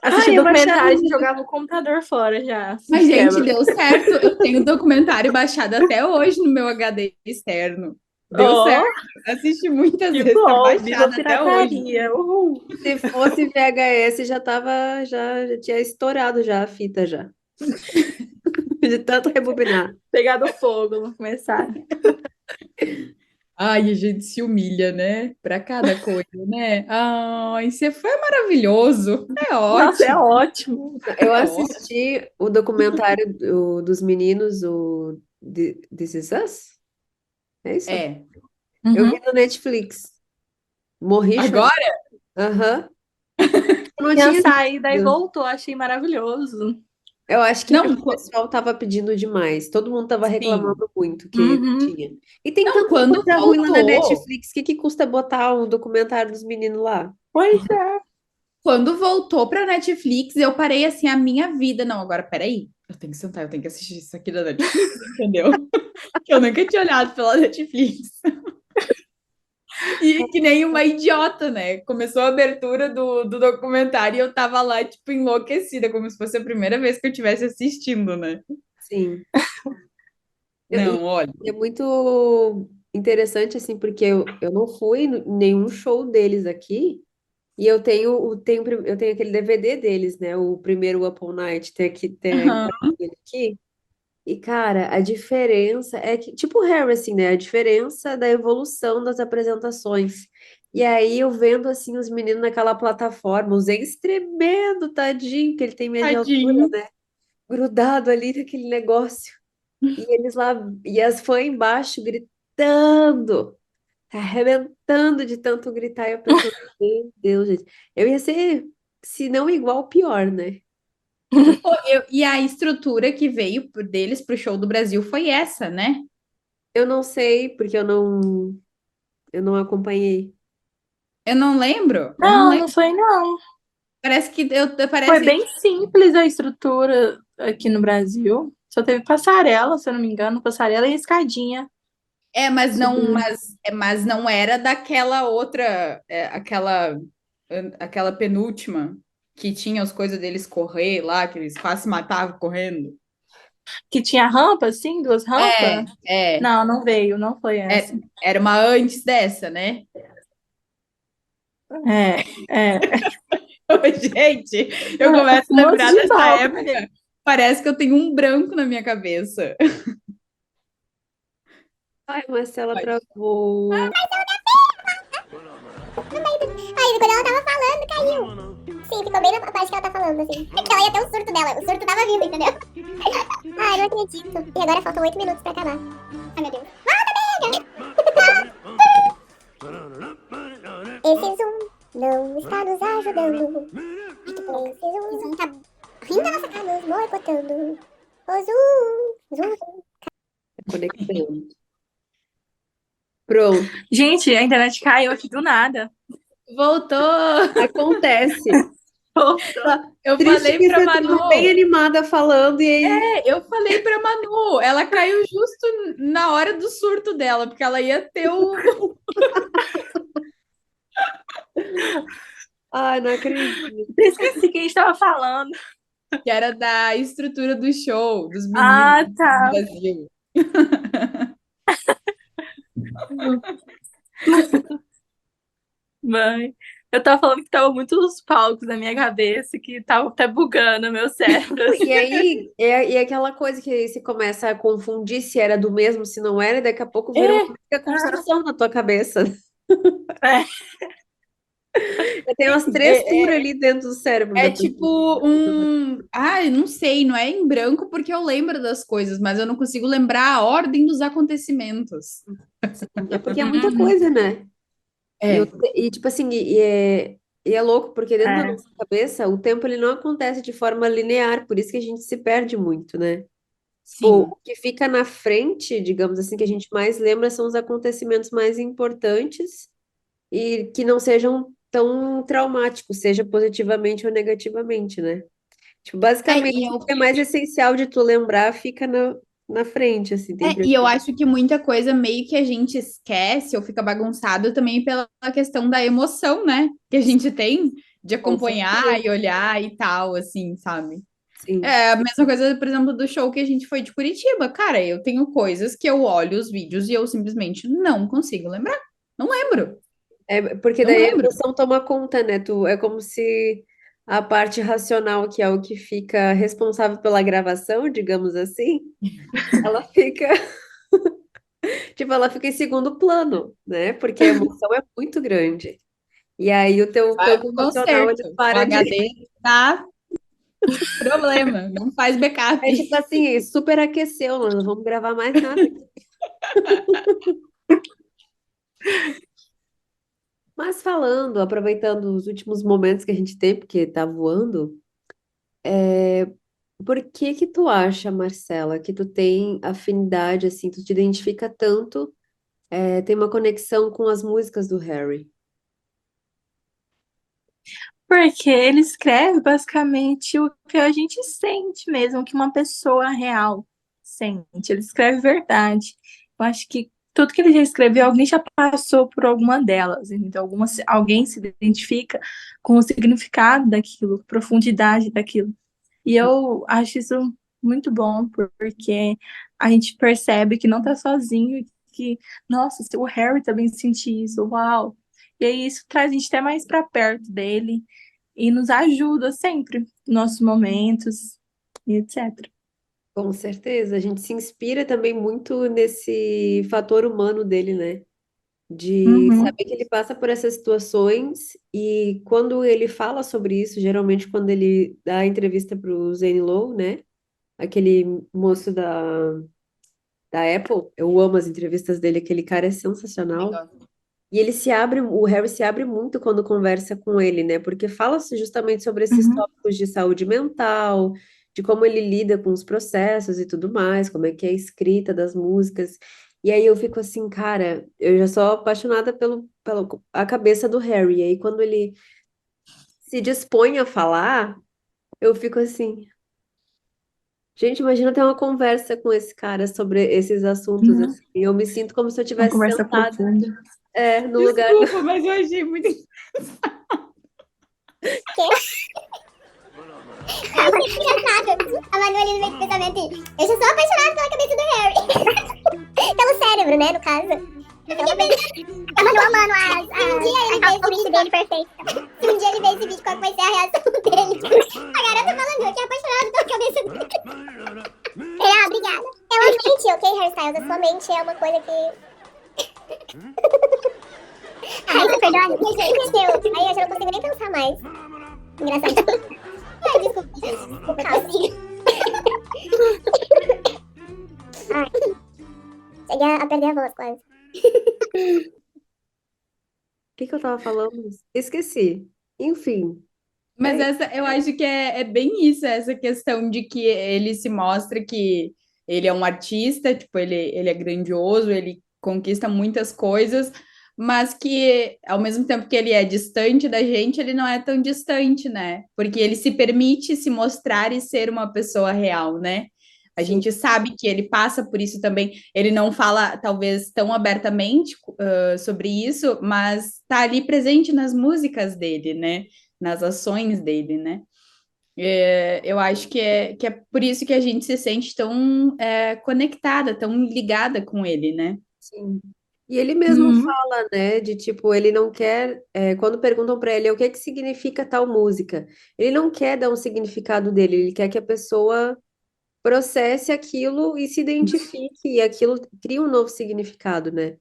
Ah, Assistir eu achava. documentário, a gente jogava o computador fora já, Mas, de gente, quebra. deu certo. Eu tenho o documentário baixado até hoje no meu HD externo. Deu certo. Oh, Assisti muitas que vezes, tá bom, viva a baixado até hoje. pirataria. Uhul. Se fosse VHS, já tinha estourado já a fita já. De tanto rebobinar. Pegado fogo, vamos começar. Ai, a gente se humilha, né? Pra cada coisa, né? Ai, você foi maravilhoso. É Nossa, é ótimo. ótimo. Eu É ótimo. assisti o documentário dos meninos, o This Is Us? É isso? É. Eu vi Uhum. no Netflix. Morri chorando. Agora? Aham. Eu não Tinha tinha saído e visto. voltou, achei maravilhoso. Eu acho que Não, o pessoal tava pedindo demais. Todo mundo tava sim. reclamando muito que Uhum. tinha. E tem Não, tanta quando coisa ruim lá na voltou. Netflix. O que que custa botar um documentário dos meninos lá? Pois é. Quando voltou pra Netflix, eu parei assim a minha vida. Não, agora peraí. Eu tenho que sentar, eu tenho que assistir isso aqui da Netflix, entendeu? Que eu nunca tinha olhado pela Netflix. E que nem uma idiota, né? Começou a abertura do documentário e eu tava lá, tipo, enlouquecida, como se fosse a primeira vez que eu estivesse assistindo, né? Sim. E Não, olha. é muito interessante, assim, porque eu não fui em nenhum show deles aqui. E eu tenho aquele DVD deles, né? O primeiro Up All Night, tem a Aham. entrada dele aqui. E, cara, a diferença é que, tipo o Harry, assim, né? A diferença da evolução das apresentações. E aí eu vendo, assim, os meninos naquela plataforma, os ex tremendo, tadinho, que ele tem medo de altura, Tadinho. né? Grudado ali naquele negócio. E eles lá, e as fãs embaixo gritando, tá arrebentando de tanto gritar. E eu pensando, meu Deus, gente. Eu ia ser, se não igual, pior, né? Pô, e a estrutura que veio deles pro show do Brasil foi essa, né? Eu não sei, porque eu não acompanhei. Eu não lembro, eu não Não, não lembro. foi não. Parece que Foi parece. bem simples a estrutura aqui no Brasil. Só teve passarela, se eu não me engano, passarela e escadinha. Subindo. Mas não era daquela outra, aquela penúltima que tinha as coisas deles correr lá, que eles quase se matavam correndo. Que tinha rampa, assim, duas É, rampas? é, Não, não veio, não foi essa. era uma antes dessa, né? É, é. Gente, eu começo a Um monte lembrar de dessa palco. época, parece que eu tenho um branco na minha cabeça. Ai, Marcela travou. Aí, quando ela tava falando, caiu. Sim, ficou bem na parte que ela tá falando, assim. Que ela ia ter o surto dela. O surto tava vindo, entendeu? Ai, não acredito. E agora faltam 8 minutos pra acabar. Ai, meu Deus. Esse Zoom não está nos ajudando. Esse Zoom tá rindo da nossa cara, nos boicotando. O Zoom. Conectando. Pronto, Gente, a internet caiu aqui do nada. Voltou! acontece. Eu Triste falei que pra você tava bem Manu, animada falando e aí. eu falei pra Manu, ela caiu justo na hora do surto dela, porque ela ia ter o. Ai, não acredito. Esqueci quem estava falando. Que era da estrutura do show, dos meninos Ah, do tá. Brasil. Mãe. Eu tava falando que tava muitos palcos na minha cabeça, que tava até bugando meu cérebro. E aí, é aquela coisa que você começa a confundir se era do mesmo, se não era, e daqui a pouco vira uma única construção na tua cabeça. É. Tem umas três turas ali dentro do cérebro da É pessoa. tipo um. Ah, eu não sei, não é em branco porque eu lembro das coisas, mas eu não consigo lembrar a ordem dos acontecimentos. É porque é muita coisa, né? E, É, tipo assim, e é louco, porque dentro da É. nossa cabeça, o tempo ele não acontece de forma linear, por isso que a gente se perde muito, né? Tipo, sim. o que fica na frente, digamos assim, que a gente mais lembra são os acontecimentos mais importantes e que não sejam tão traumáticos, seja positivamente ou negativamente, né? Tipo, basicamente, E o que é mais essencial de tu lembrar fica na frente, assim, tem e eu acho que muita coisa meio que a gente esquece ou fica bagunçado também pela questão da emoção, né? Que a gente tem de com acompanhar certeza, e olhar e tal, assim, sabe? sim. É a mesma coisa, por exemplo, do show que a gente foi de Curitiba. Cara, eu tenho coisas que eu olho os vídeos e eu simplesmente não consigo lembrar. Não lembro, É, porque não daí a lembro. emoção toma conta, né? É como se a parte racional, que é o que fica responsável pela gravação, digamos assim, ela fica, tipo, ela fica em segundo plano, né? Porque a emoção é muito grande. E aí o teu Vai campo pro racional, ele concerto. O para de... HD tá problema, não faz backup. É tipo assim, superaqueceu, nós não vamos gravar mais nada. Mas falando, aproveitando os últimos momentos que a gente tem, porque tá voando, por que que tu acha, Marcela, que tu tem afinidade, assim, tu te identifica tanto, tem uma conexão com as músicas do Harry? Porque ele escreve basicamente o que a gente sente mesmo, que uma pessoa real sente. Ele escreve verdade. Eu acho que tudo que ele já escreveu, alguém já passou por alguma delas. Então, alguém se identifica com o significado daquilo, profundidade daquilo. E eu acho isso muito bom, porque a gente percebe que não está sozinho, que, nossa, o Harry também sentiu isso, uau. E aí isso traz a gente até mais para perto dele e nos ajuda sempre nos nossos momentos e etc. Com certeza, a gente se inspira também muito nesse fator humano dele, né? De Uhum, saber que ele passa por essas situações e quando ele fala sobre isso, geralmente quando ele dá a entrevista para o Zane Lowe, né? Aquele moço da Apple, eu amo as entrevistas dele, aquele cara é sensacional. E ele se abre, o Harry se abre muito quando conversa com ele, né? Porque fala justamente sobre esses uhum, tópicos de saúde mental, de como ele lida com os processos e tudo mais, como é que é a escrita das músicas. E aí eu fico assim, cara, eu já sou apaixonada pela a cabeça do Harry. E aí quando ele se dispõe a falar, eu fico assim, gente, imagina ter uma conversa com esse cara sobre esses assuntos uhum. assim. E eu me sinto como se eu Uma tivesse conversa sentada, profunda. no lugar do... Desculpa, mas eu achei muito. Ai, que engraçado. A Manu ali no meio do pensamento. Eu já sou apaixonada pela cabeça do Harry. Pelo cérebro, né, no caso. Eu fiquei pensando. A Manu amando se um dia ele vê esse vídeo dele perfeito. Se um dia ele vê esse vídeo, qual vai ser a reação dele? A garota falando, eu que apaixonada pela cabeça dele. Obrigada. É uma mente, ok, hairstyles? A sua mente é uma coisa que... Ai, você perdeu a linha, gente. Aí eu já não consigo nem pensar mais. Engraçado. Ai, desculpa, gente. Desculpa, calcinha. Ai, cheguei a perder a voz quase. Que eu tava falando? Esqueci. Enfim, Mas é essa, eu acho que é bem isso, essa questão de que ele se mostra que ele é um artista, tipo, ele é grandioso, ele conquista muitas coisas, mas que ao mesmo tempo que ele é distante da gente, ele não é tão distante, né? Porque ele se permite se mostrar e ser uma pessoa real, né? A sim, gente sabe que ele passa por isso também. Ele não fala, talvez, tão abertamente, sobre isso, mas tá ali presente nas músicas dele, né? Nas ações dele, né? Eu acho que é por isso que a gente se sente tão conectada, tão ligada com ele, né? sim. E ele mesmo Uhum. fala, né, de tipo, ele não quer, quando perguntam pra ele o que significa tal música, ele não quer dar um significado dele, ele quer que a pessoa processe aquilo e se identifique, e aquilo cria um novo significado, né?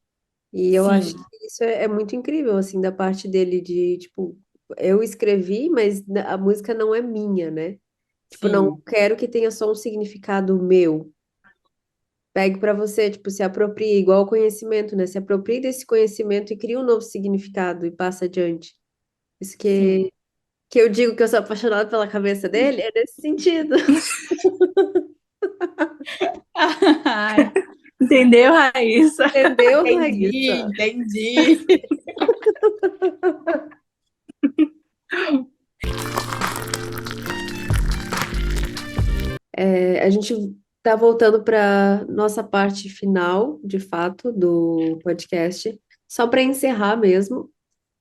E eu acho Sim, que isso é muito incrível, assim, da parte dele, de, tipo, eu escrevi, mas a música não é minha, né? Tipo, não sim, quero que tenha só um significado meu. Pegue para você, tipo, se aproprie, igual o conhecimento, né? Se aproprie desse conhecimento e cria um novo significado e passa adiante. Isso sim. que eu digo que eu sou apaixonada pela cabeça dele, é nesse sentido. Ai, Entendeu, Raíssa? Entendeu, entendi, Raíssa? entendi. A gente tá voltando para nossa parte final, de fato, do podcast, só para encerrar mesmo.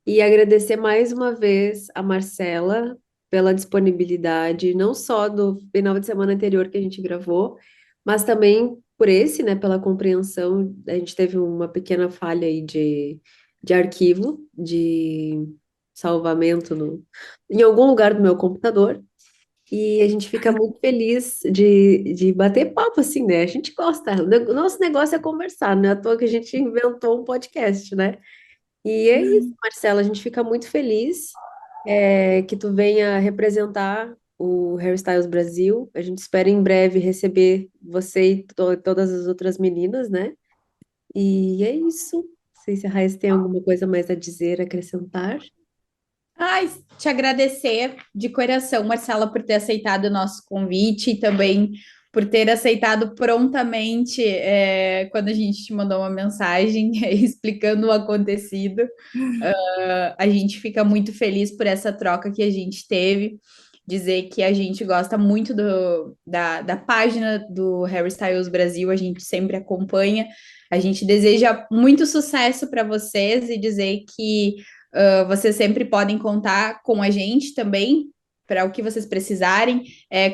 E agradecer mais uma vez a Marcela pela disponibilidade, não só do final de semana anterior que a gente gravou, mas também por esse, né, pela compreensão. A gente teve uma pequena falha aí de arquivo, salvamento em algum lugar do meu computador. E a gente fica muito feliz de bater papo, assim, né? A gente gosta. O nosso negócio é conversar, não é à toa que a gente inventou um podcast, né? E é isso, Marcela, a gente fica muito feliz que tu venha representar o Hairstyles Brasil. A gente espera em breve receber você e todas as outras meninas, né? E é isso. Não sei se a Raíssa tem alguma coisa mais a dizer, acrescentar. Ai, te agradecer de coração, Marcela, por ter aceitado o nosso convite e também por ter aceitado prontamente quando a gente te mandou uma mensagem explicando o acontecido. A gente fica muito feliz por essa troca que a gente teve. Dizer que a gente gosta muito da página do Harry Styles Brasil, a gente sempre acompanha. A gente deseja muito sucesso para vocês e dizer que vocês sempre podem contar com a gente também para o que vocês precisarem.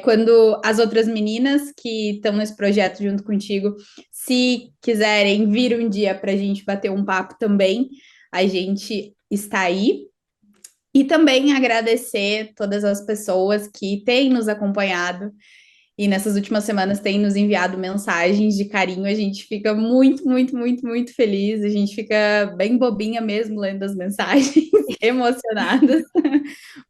Quando as outras meninas que estão nesse projeto junto contigo, se quiserem vir um dia para a gente bater um papo também, a gente está aí. E também agradecer todas as pessoas que têm nos acompanhado e nessas últimas semanas têm nos enviado mensagens de carinho. A gente fica muito, muito, muito, muito feliz. A gente fica bem bobinha mesmo lendo as mensagens, emocionadas,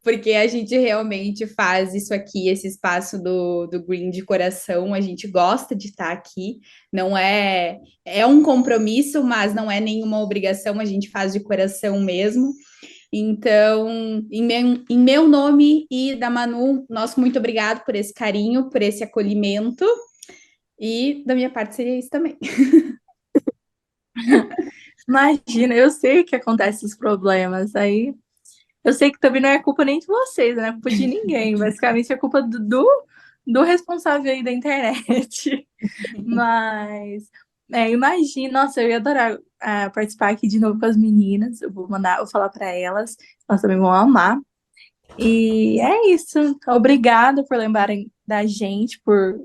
porque a gente realmente faz isso aqui, esse espaço do Green de coração. A gente gosta de estar aqui. Não é um compromisso, mas não é nenhuma obrigação. A gente faz de coração mesmo. Então, em meu nome e da Manu, nosso muito obrigado por esse carinho, por esse acolhimento. E da minha parte seria isso também. Imagina, eu sei que acontecem esses problemas aí. Eu sei que também não é culpa nem de vocês, não é culpa de ninguém. Basicamente é culpa do responsável aí da internet. Mas, imagina, nossa, eu ia adorar participar aqui de novo com as meninas. Eu vou falar para elas, elas também vão amar. E é isso. Obrigada por lembrarem da gente,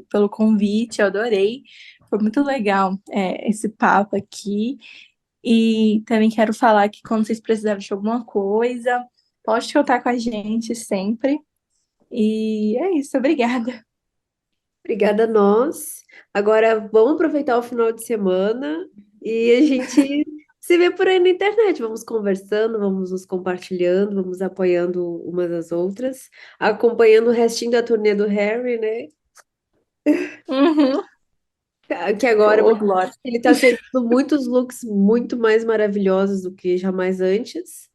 pelo convite, eu adorei. Foi muito legal, esse papo aqui. E também quero falar que quando vocês precisarem de alguma coisa, pode contar com a gente sempre. E é isso, obrigada. Obrigada a nós. Agora vamos aproveitar o final de semana e a gente se vê por aí na internet. Vamos conversando, vamos nos compartilhando, vamos apoiando umas às outras, acompanhando o restinho da turnê do Harry, né? Uhum. Que agora Ô, Glória. ele tá fazendo muitos looks muito mais maravilhosos do que jamais antes.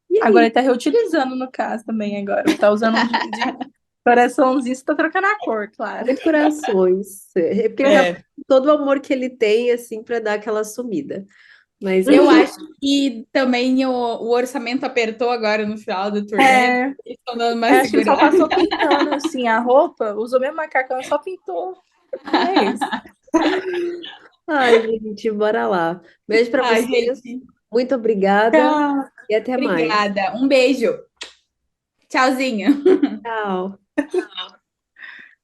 E aí, Agora ele tá reutilizando no caso também agora. Tá usando de coraçãozinho, você tá trocando a cor, claro. decorações. É porque ele tá todo o amor que ele tem, assim, para dar aquela sumida. Mas Eu acho que também o orçamento apertou agora no final do turnê. Estão dando uma Acho que ele só segurada. passou pintando assim a roupa, usou mesmo macacão, só pintou. É isso. ai, gente, bora lá. Beijo para Ai, vocês. gente, Muito obrigada Tchau. e até mais. obrigada. Um beijo. Tchauzinho. Tchau.